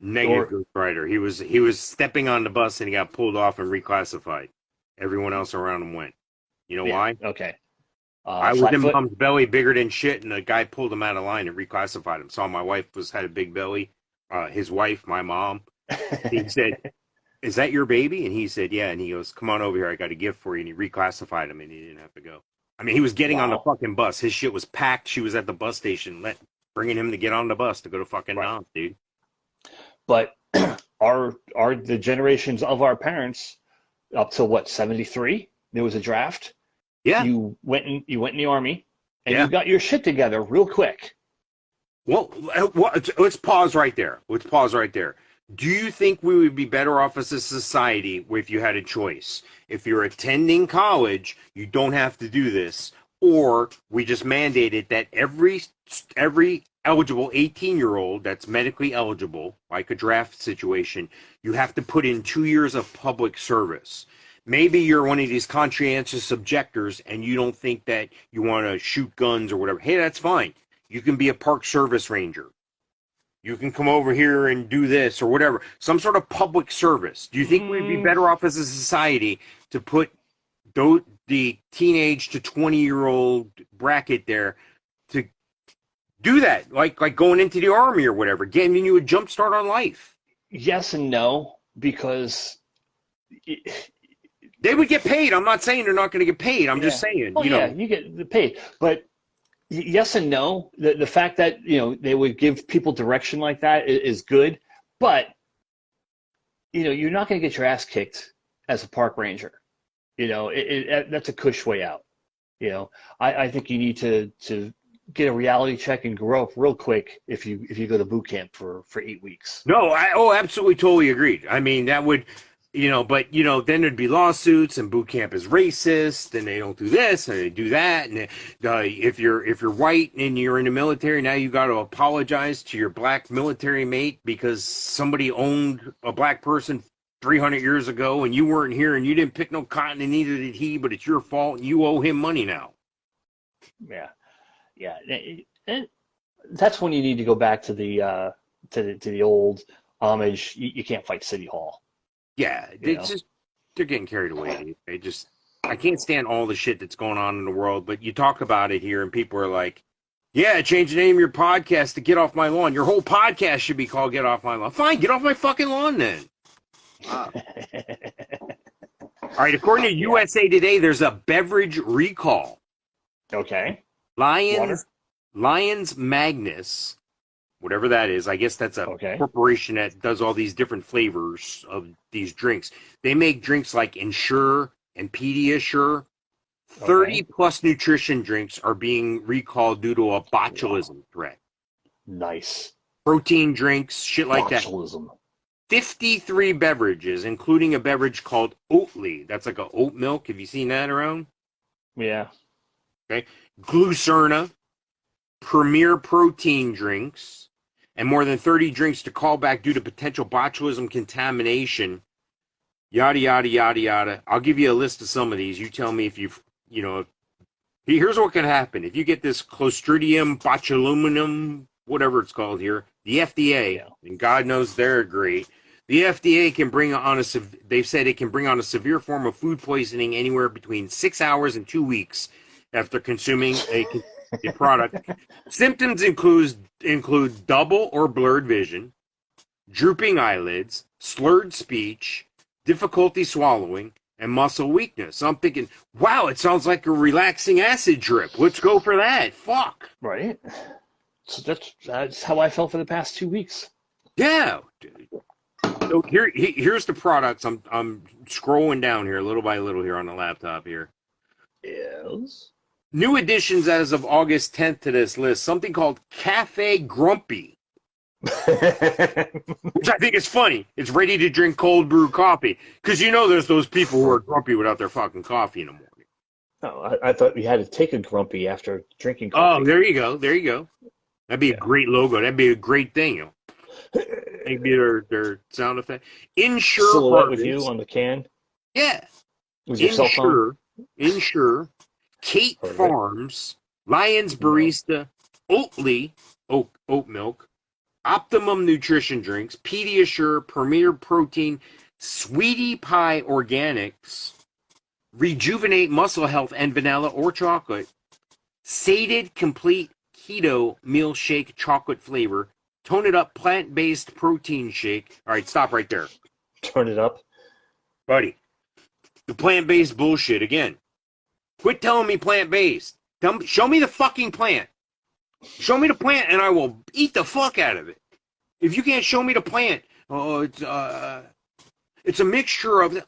Negative Ghost Rider. He was stepping on the bus and he got pulled off and reclassified. Everyone else around him went. You know why? Okay. I was in Flatfoot. mom's belly, bigger than shit, and the guy pulled him out of line and reclassified him. Saw my wife had a big belly. His wife, my mom. He said, "Is that your baby?" And he said, "Yeah." And he goes, "Come on over here. I got a gift for you." And he reclassified him, and he didn't have to go. I mean, he was getting on the Wow. fucking bus. His shit was packed. She was at the bus station, bringing him to get on the bus to go to fucking Right. Nam, dude. But the generations of our parents up to what, 73? There was a draft. Yeah, You went in the army and yeah. you got your shit together real quick. Well, let's pause right there. Let's pause right there. Do you think we would be better off as a society if you had a choice? If you're attending college, you don't have to do this, or we just mandated that every eligible 18-year-old that's medically eligible, like a draft situation, you have to put in 2 years of public service. Maybe you're one of these conscientious objectors and you don't think that you want to shoot guns or whatever. Hey, that's fine. You can be a park service ranger. You can come over here and do this or whatever. Some sort of public service. Do you think we'd be better off as a society to put the teenage to 20-year-old bracket there to do that? Like going into the army or whatever, giving you a jump start on life. Yes and no, because They would get paid. I'm not saying they're not going to get paid. I'm just saying, well, yeah, you get paid, but yes and no. The fact that they would give people direction like that is good, but you're not going to get your ass kicked as a park ranger. That's a cush way out. I think you need to get a reality check and grow up real quick if you go to boot camp for 8 weeks. No, absolutely, totally agreed. I mean, that would, but then there'd be lawsuits, and boot camp is racist, and they don't do this and they do that, and if you're white and you're in the military, now you got to apologize to your black military mate because somebody owned a black person 300 years ago, and you weren't here, and you didn't pick no cotton, and neither did he, but it's your fault, and you owe him money now. Yeah, yeah, and that's when you need to go back to the old homage. You can't fight City Hall. Yeah, they're getting carried away. I can't stand all the shit that's going on in the world, but you talk about it here and people are like, yeah, change the name of your podcast to Get Off My Lawn. Your whole podcast should be called Get Off My Lawn. Fine, get off my fucking lawn then. All right, according to USA Today, there's a beverage recall. Okay. Lions Magnus, whatever that is, I guess that's a corporation that does all these different flavors of these drinks. They make drinks like Ensure and Pediasure. 30 plus nutrition drinks are being recalled due to a botulism threat. Nice. Protein drinks, shit like Botulism. 53 beverages, including a beverage called Oatly. That's like a oat milk. Have you seen that around? Yeah. Okay. Glucerna, Premier Protein drinks, and more than 30 drinks to call back due to potential botulism contamination. Yada, yada, yada, yada. I'll give you a list of some of these. You tell me if here's what can happen. If you get this Clostridium botulinum, whatever it's called here, the FDA, and God knows they're great, the FDA can bring on they've said it can bring on a severe form of food poisoning anywhere between 6 hours and 2 weeks after consuming a product. Symptoms include double or blurred vision, drooping eyelids, slurred speech, difficulty swallowing, and muscle weakness. So I'm thinking, wow, it sounds like a relaxing acid drip. Let's go for that. Fuck. Right. So that's how I felt for the past 2 weeks. Yeah. So here's the products. I'm scrolling down here little by little here on the laptop here. Yes. New additions as of August 10th to this list. Something called Cafe Grumpy, which I think is funny. It's ready to drink cold brew coffee. Because there's those people who are grumpy without their fucking coffee in the morning. Oh, I thought we had to take a grumpy after drinking Oh, coffee. there you go. There you go. That'd be a great logo. That'd be a great thing. Maybe their sound effect. Insure Silhouette Harvest. with you on the can. Yeah. With your cell phone. Insure. Kate Farms. Lions Barista. Oatly. Oat milk. Optimum Nutrition Drinks. Pediasure. Premier Protein. Sweetie Pie Organics. Rejuvenate Muscle Health and Vanilla or Chocolate. Sated Complete Keto Meal Shake Chocolate Flavor. Tone It Up Plant-Based Protein Shake. All right, stop right there. Turn it up. Buddy, the plant-based bullshit again. Quit telling me plant-based. Show me the fucking plant. Show me the plant and I will eat the fuck out of it. If you can't show me the plant, it's a mixture of...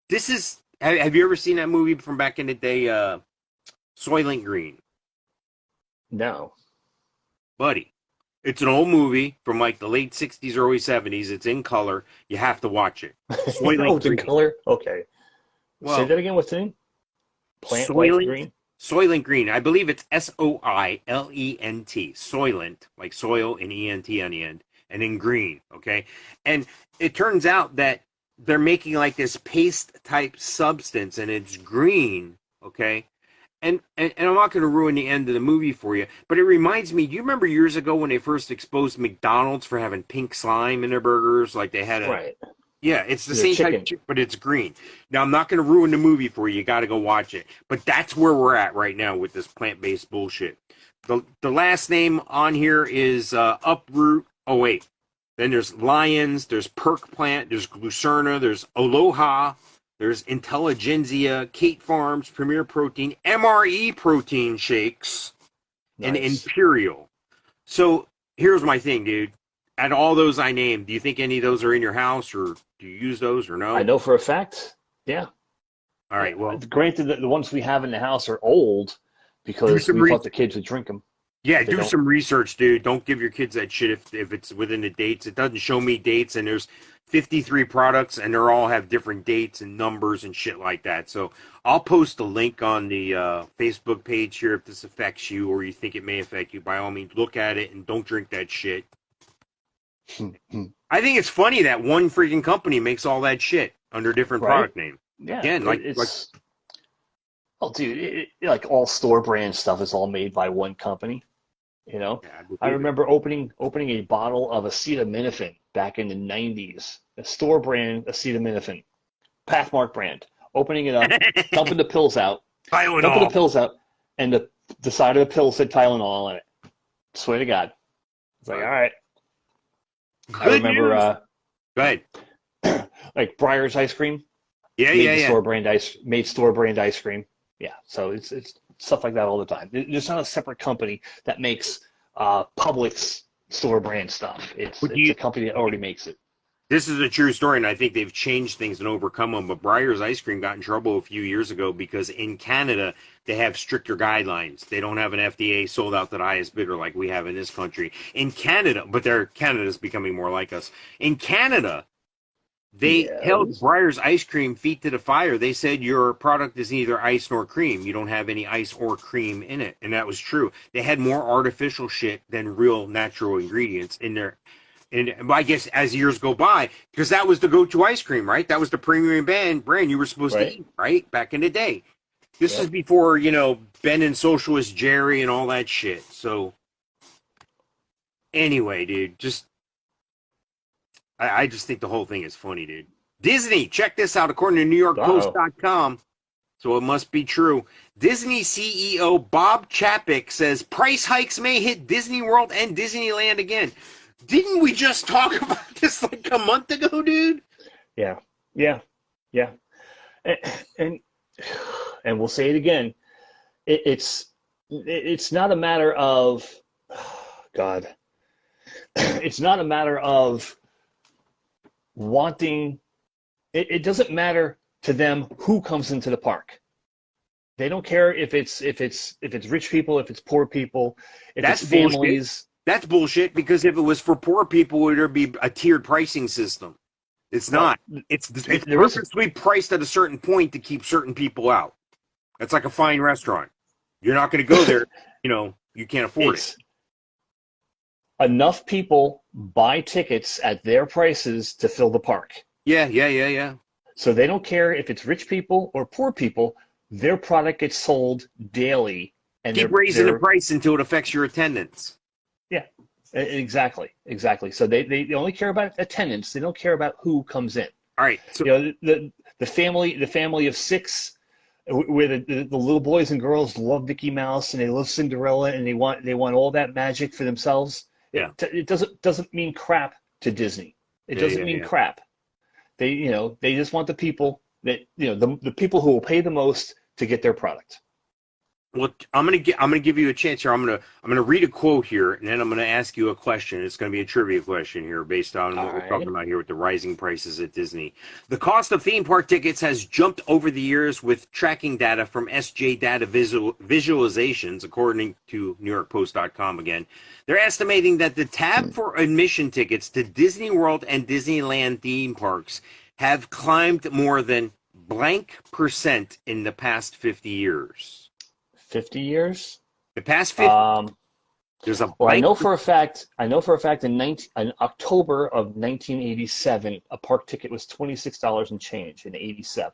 This is... Have you ever seen that movie from back in the day, Soylent Green? No. Buddy, it's an old movie from like the late 60s, early 70s. It's in color. You have to watch it. Oh, it's in color? Okay. Well, say that again. What's the name? Plant Life Green? Soylent Green. I believe it's Soilent. Soylent, like soil and ENT on the end. And then green, okay? And it turns out that they're making like this paste-type substance, and it's green, okay? And I'm not going to ruin the end of the movie for you, but it reminds me, do you remember years ago when they first exposed McDonald's for having pink slime in their burgers? Like they had a... Right. Yeah, it's the same type, but it's green. Now, I'm not going to ruin the movie for you. You got to go watch it. But that's where we're at right now with this plant-based bullshit. The last name on here is Uproot. Oh, wait. Then there's Lions, there's Perk Plant, there's Glucerna, there's Aloha, there's Intelligentsia, Kate Farms, Premier Protein, MRE Protein Shakes, and Imperial. So here's my thing, dude. At all those I named, do you think any of those are in your house, or do you use those, or no? I know for a fact. Yeah. All right. Well, granted, the ones we have in the house are old because we thought the kids would drink them. Yeah, do some research, dude. Don't give your kids that shit if it's within the dates. It doesn't show me dates, and there's 53 products, and they all have different dates and numbers and shit like that. So I'll post a link on the Facebook page here if this affects you or you think it may affect you. By all means, look at it and don't drink that shit. I think it's funny that one freaking company makes all that shit under different product name. Yeah, again, oh, dude, like all store brand stuff is all made by one company. Yeah, I remember opening a bottle of acetaminophen back in the 90s, a store brand acetaminophen, Pathmark brand. Opening it up, dumping the pills out, and the side of the pill said Tylenol on it. Swear to God, it's like, all right. I remember, go ahead. Like Breyer's ice cream. Store brand ice cream. Yeah, so it's stuff like that all the time. There's not a separate company that makes Publix store brand stuff. It's a company that already makes it. This is a true story, and I think they've changed things and overcome them. But Breyer's Ice Cream got in trouble a few years ago because in Canada they have stricter guidelines. They don't have an FDA sold out to the highest bidder like we have in this country. In Canada, but Canada's becoming more like us. In Canada, they held Yes. Breyer's Ice Cream feet to the fire. They said your product is neither ice nor cream. You don't have any ice or cream in it, and that was true. They had more artificial shit than real natural ingredients in there. And I guess as years go by, because that was the go-to ice cream, right? That was the premium brand you were supposed to Right. eat, right? Back in the day. This is Yep. before, Ben and Socialist Jerry and all that shit. So anyway, dude, I just think the whole thing is funny, dude. Disney, check this out. According to Uh-oh. NewYorkPost.com, so it must be true. Disney CEO Bob Chapek says price hikes may hit Disney World and Disneyland again. Didn't we just talk about this like a month ago, dude? Yeah. Yeah. Yeah. And and, and we'll say it again. It's not a matter of God. It's not a matter of wanting. It doesn't matter to them who comes into the park. They don't care if it's rich people, if it's poor people, if That's it's bullshit. families. That's bullshit because if it was for poor people, there'd be a tiered pricing system. It's Well, not. It's there is. purposely priced at a certain point to keep certain people out. That's like a fine restaurant. You're not going to go there, you can't afford it. It's enough people buy tickets at their prices to fill the park. Yeah. So they don't care if it's rich people or poor people. Their product gets sold daily, and Keep raising the price until it affects your attendance. yeah, exactly. So they only care about attendance. They don't care about who comes in. All right. So The family of six, where the little boys and girls love Mickey Mouse and they love Cinderella and they want all that magic for themselves. yeah. It doesn't mean crap to Disney. It doesn't mean Yeah. crap. They just want the people that the people who will pay the most to get their product. Well, I'm gonna give you a chance here. I'm gonna read a quote here, and then I'm gonna ask you a question. It's gonna be a trivia question here, based on All what we're talking right. about here with the rising prices at Disney. The cost of theme park tickets has jumped over the years with tracking data from SJ Data Visualizations, according to NewYorkPost.com again. They're estimating that the tab for admission tickets to Disney World and Disneyland theme parks have climbed more than blank percent in the past 50 years. 50 years. The past 50, Um, there's a well, blank. I know for a fact in October of 1987, a park ticket was $26 and change in 87.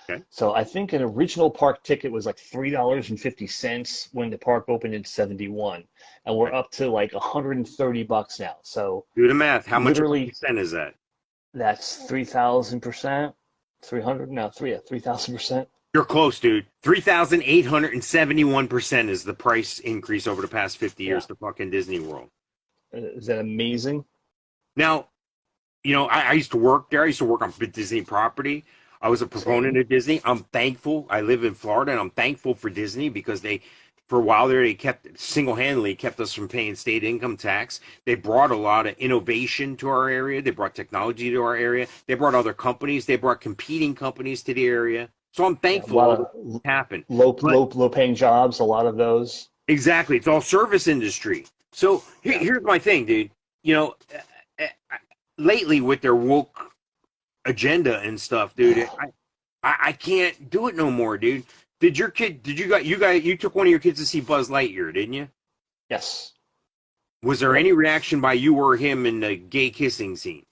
Okay. So I think an original park ticket was like $3.50 when the park opened in 71, and we're up to like $130 now. So Do the math. How much of a literally, percent is that? that's 3,000%, 300 no 3,000%. You're close, dude. 3,871% is the price increase over the past 50 Yeah, years to fucking Disney World. is that amazing? Now, I used to work there. I used to work on Disney property. I was a proponent Same. of Disney. I'm thankful. I live in Florida, and I'm thankful for Disney because for a while there, they single-handedly kept us from paying state income tax. They brought a lot of innovation to our area. They brought technology to our area. They brought other companies. They brought competing companies to the area. So I'm Yeah, a thankful lot all this of happened. low But low paying jobs, a lot of those. exactly, it's all service industry. So Yeah. here's my thing, dude. You know, uh, uh, lately with their woke agenda and stuff, dude, I can't do it no more, dude. You took one of your kids to see Buzz Lightyear, didn't you? Yes. Was there Yep. any reaction by you or him in the gay kissing scene?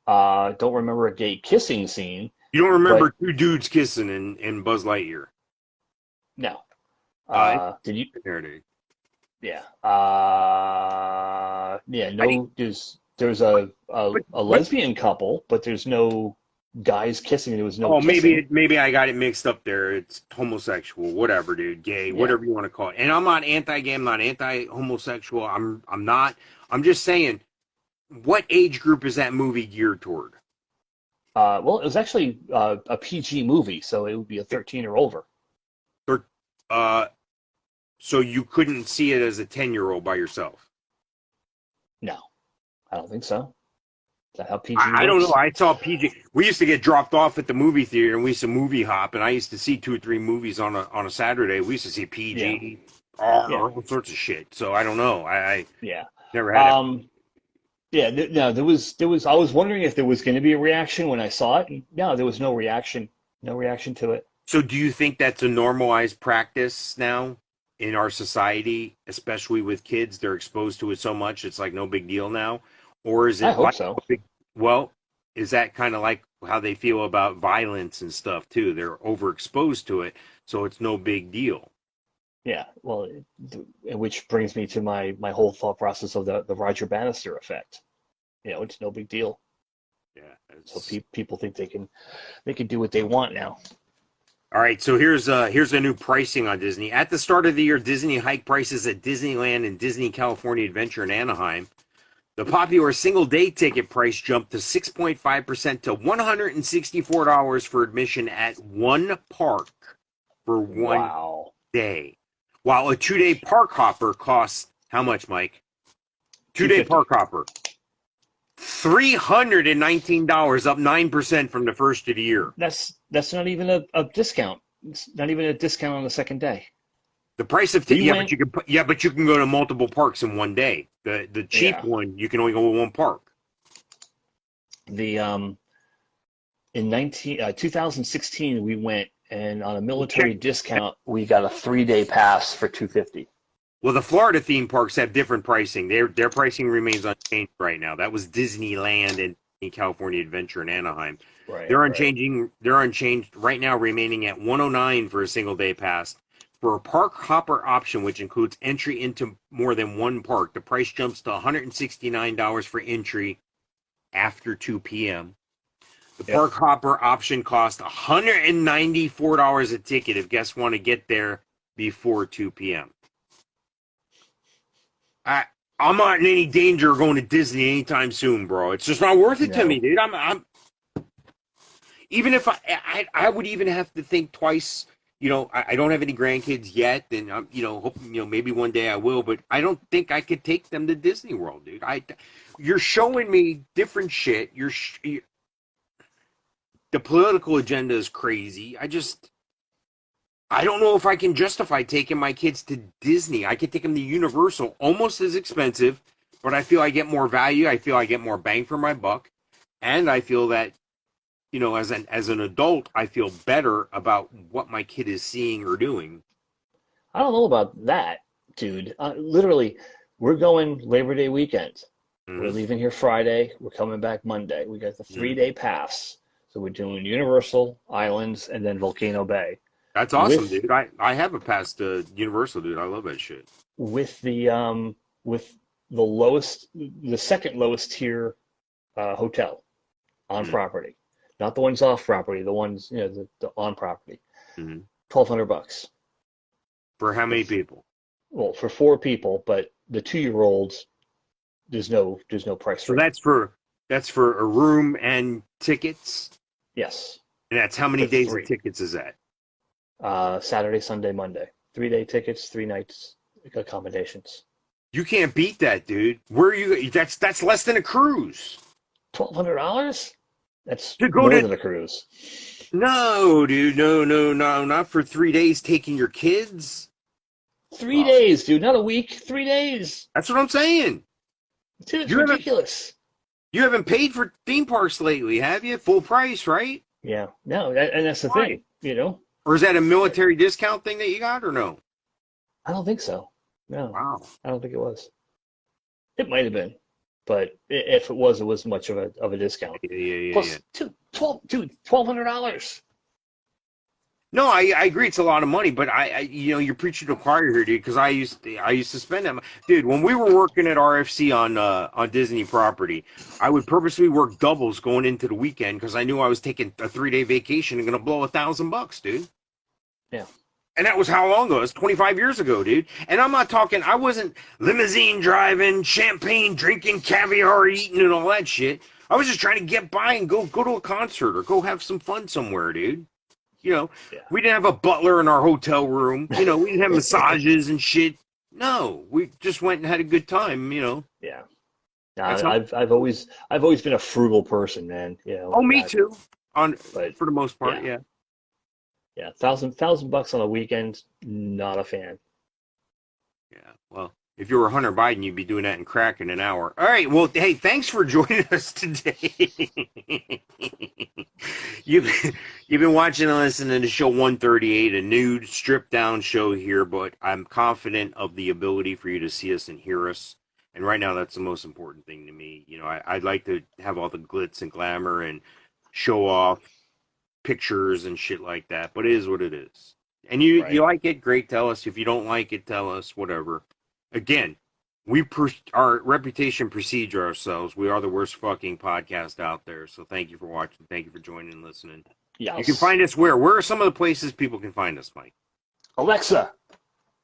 Don't remember a gay kissing scene, You don't remember but two dudes kissing in Buzz Lightyear? no. Uh, Did you? there, dude. Yeah. Yeah. I think, No. There's a but lesbian couple, but there's no guys kissing. There was no oh, kissing. maybe I got it mixed up there. It's homosexual, whatever, dude, gay, Yeah. whatever you want to call it. And I'm not anti-gay. I'm not anti-homosexual. I'm not. I'm just saying, what age group is that movie geared toward? Well, it was actually a PG movie, so it would be a 13 or over. Or, uh, so you couldn't see it as a 10-year-old by yourself. No, I don't think so. that how PG I don't know. works? I saw PG. We used to get dropped off at the movie theater, and we used to movie hop, and I used to see 2 or 3 movies on a Saturday. We used to see Yeah, PG, R, yeah, all sorts of shit. So I don't know. I yeah. never had it. Um, yeah, no, I was wondering if there was going to be a reaction when I saw it. No, there was no reaction, no reaction to it. So do you think that's a normalized practice now in our society, especially with kids? They're exposed to it so much, it's like no big deal now, or is I it hope like so. well, is that kind of like how they feel about violence and stuff too? They're overexposed to it, so it's no big deal. Yeah, well, which brings me to my whole thought process of the Roger Bannister effect. You know, it's no big deal. Yeah. So people think they can do what they want now. All right, so here's a new pricing on Disney. At the start of the year, Disney hiked prices at Disneyland and Disney California Adventure in Anaheim. The popular single day ticket price jumped to 6.5% to $164 for admission at one park for one Wow. day. While a 2 day park hopper costs how much, Mike? 2 day park 250. hopper. $319, up 9% from the first of the year. That's not even a discount. It's not even a discount on the second day. The price of We yeah, but went, you can go to multiple parks in one day. The cheap yeah. one, you can only go to one park. The in 2016 we went, and on a Check. military discount we got a 3-day pass for 250. Well, the Florida theme parks have different pricing. Their pricing remains unchanged right now. That was Disneyland and California Adventure in Anaheim. Right, They're right. unchanging. They're unchanged right now, remaining at 109 for a single day pass. For a park hopper option, which includes entry into more than one park, the price jumps to $169 for entry after 2 p.m. The Yep. park hopper option costs $194 a ticket if guests want to get there before 2 p.m. I I'm not in any danger of going to Disney anytime soon, bro. It's just not worth it to me, No. dude. I'm even if I would even have to think twice. I don't have any grandkids yet, and I'm hope maybe one day I will, but I don't think I could take them to Disney World, dude. You're showing me different shit. The political agenda is crazy. I don't know if I can justify taking my kids to Disney. I could take them to Universal, almost as expensive, but I feel I get more value. I feel I get more bang for my buck, and I feel that as an adult, I feel better about what my kid is seeing or doing. I don't know about that, dude. Literally, we're going Labor Day weekend. We're Mm-hmm. leaving here Friday. We're coming back Monday. We got the Mm-hmm. 3-day pass. So we're doing Universal, Islands, and then Volcano Bay. That's awesome, With dude. I have a pass to Universal, dude. I love that shit. with the with the second lowest tier hotel on Mm-hmm. property, not the ones off property, the ones the on property. Mm-hmm. $1,200. For how The many people? Well, for 4 people, but the 2-year-olds, there's no price So for you. that's for a room and tickets, Yes, and that's how for many days of three. tickets is that? Saturday, Sunday, Monday. 3-day tickets, 3 nights accommodations. You can't beat that, dude. Where are you? That's less than a cruise. $1,200? That's To go more to than a cruise. No, dude, no, no, no, not for 3 days taking your kids. Three Oh, days, dude, not a week. 3 days. that's what I'm saying. Dude, it's You haven't ridiculous. you haven't paid for theme parks lately, have you? Full price, right? Yeah, no, and that's the Why? thing. Or is that a military discount thing that you got, or no? I don't think so. No, Wow. I don't think it was. It might have been, but if it was much of a discount. Yeah, yeah, yeah, yeah. Plus, $1,200. No, I agree. It's a lot of money, but you're preaching to the choir here, dude. Because I used to spend that, dude. When we were working at RFC on Disney property, I would purposely work doubles going into the weekend because I knew I was taking a 3-day vacation and gonna blow $1,000, dude. Yeah, And that was how long ago? It was 25 years ago, dude. And I'm not talking. I wasn't limousine driving, champagne drinking, caviar eating, and all that shit. I was just trying to get by and go to a concert or go have some fun somewhere, dude. You know, yeah. we didn't have a butler in our hotel room. We didn't have massages and shit. No, we just went and had a good time. Yeah. That's not. I've always been a frugal person, man. You know, Oh, me too. but For the most part, yeah, yeah. yeah, thousand bucks on a weekend, not a fan. Yeah. Well, if you were Hunter Biden, you'd be doing that in crack in an hour. All right. Well, hey, thanks for joining us today. you've you've been watching and listening to show 138, a nude, stripped down show here, but I'm confident of the ability for you to see us and hear us. And right now, that's the most important thing to me. You know, I'd like to have all the glitz and glamour and show off pictures and shit like that, but it is what it is. And you Right, like it, great. Tell us. If you don't like it, tell us. Whatever. Again, our reputation precedes ourselves. We are the worst fucking podcast out there. So thank you for watching. Thank you for joining and listening. You can yes. find us where? Where are some of the places people can find us, Mike? Alexa,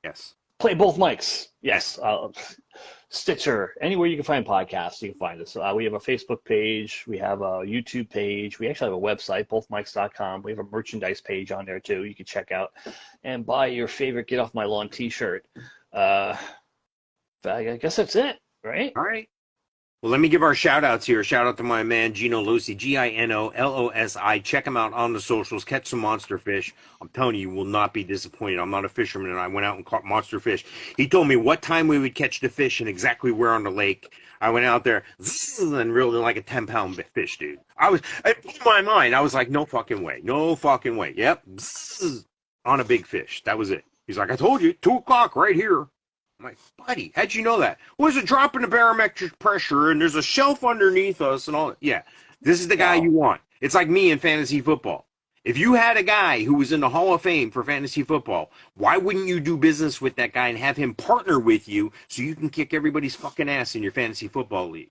Yes. play both mics. Yes. Yes. Stitcher, anywhere you can find podcasts, you can find us. We have a Facebook page. We have a YouTube page. We actually have a website, bothmics.com. We have a merchandise page on there too. You can check out and buy your favorite Get Off My Lawn t-shirt. I guess that's it, right? All right. Well, let me give our shout outs here. Shout out to my man, Gino Losi, Ginolosi. Check him out on the socials. Catch some monster fish. I'm telling you, you will not be disappointed. I'm not a fisherman, and I went out and caught monster fish. He told me what time we would catch the fish and exactly where on the lake. I went out there and reeled in like a 10-pound fish, dude. It blew my mind. I was like, no fucking way. No fucking way. Yep. On a big fish. That was it. He's like, I told you, 2 o'clock right here. I'm like, buddy, how'd you know that? Well, there's a drop in the barometric pressure, and there's a shelf underneath us, and all that. Yeah, this is the guy Wow. you want. It's like me in fantasy football. If you had a guy who was in the Hall of Fame for fantasy football, why wouldn't you do business with that guy and have him partner with you so you can kick everybody's fucking ass in your fantasy football league?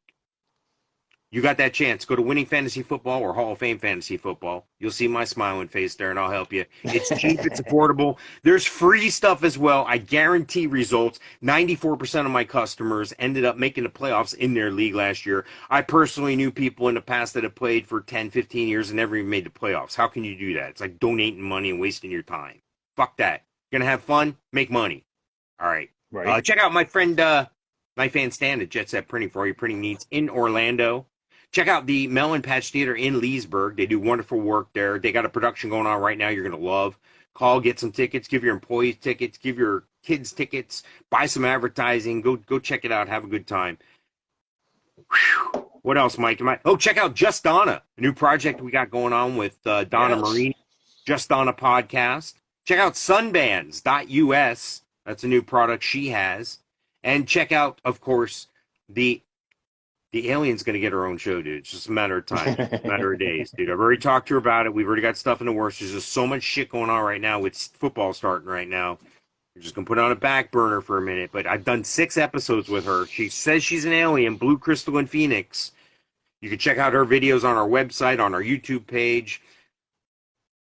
You got that chance. Go to Winning Fantasy Football or Hall of Fame Fantasy Football. You'll see my smiling face there, and I'll help you. It's cheap. It's affordable. There's free stuff as well. I guarantee results. 94% of my customers ended up making the playoffs in their league last year. I personally knew people in the past that have played for 10, 15 years and never even made the playoffs. How can you do that? It's like donating money and wasting your time. Fuck that. You're going to have fun? Make money. All right. Right. Check out my friend, my fan Stan at Jet Set Printing for all your printing needs in Orlando. Check out the Melon Patch Theater in Leesburg. They do wonderful work there. They got a production going on right now you're going to love. Call, get some tickets, give your employees tickets, give your kids tickets, buy some advertising. Go check it out. Have a good time. Whew. What else, Mike? Check out Just Donna, a new project we got going on with Donna Yes. Marini. Just Donna podcast. Check out sunbands.us. That's a new product she has. And check out, of course, the alien's going to get her own show, dude. It's just a matter of time. It's a matter of days, dude. I've already talked to her about it. We've already got stuff in the works. There's just so much shit going on right now with football starting right now. We're just going to put it on a back burner for a minute. But I've done 6 episodes with her. She says she's an alien, Blue Crystal in Phoenix. You can check out her videos on our website, on our YouTube page.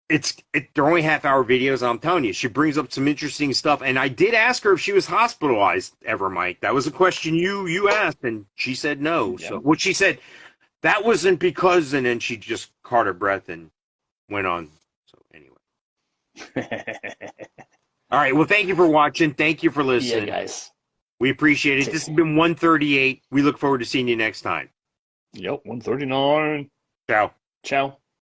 They're only half-hour videos. I'm telling you, she brings up some interesting stuff. And I did ask her if she was hospitalized ever, Mike. That was a question you asked, and she said no. Yep. So what she said, that wasn't because, and then she just caught her breath and went on. So anyway. All right. Well, thank you for watching. Thank you for listening. Yeah, guys. We appreciate it. This has been 138. We look forward to seeing you next time. Yep, 139. Ciao. Ciao.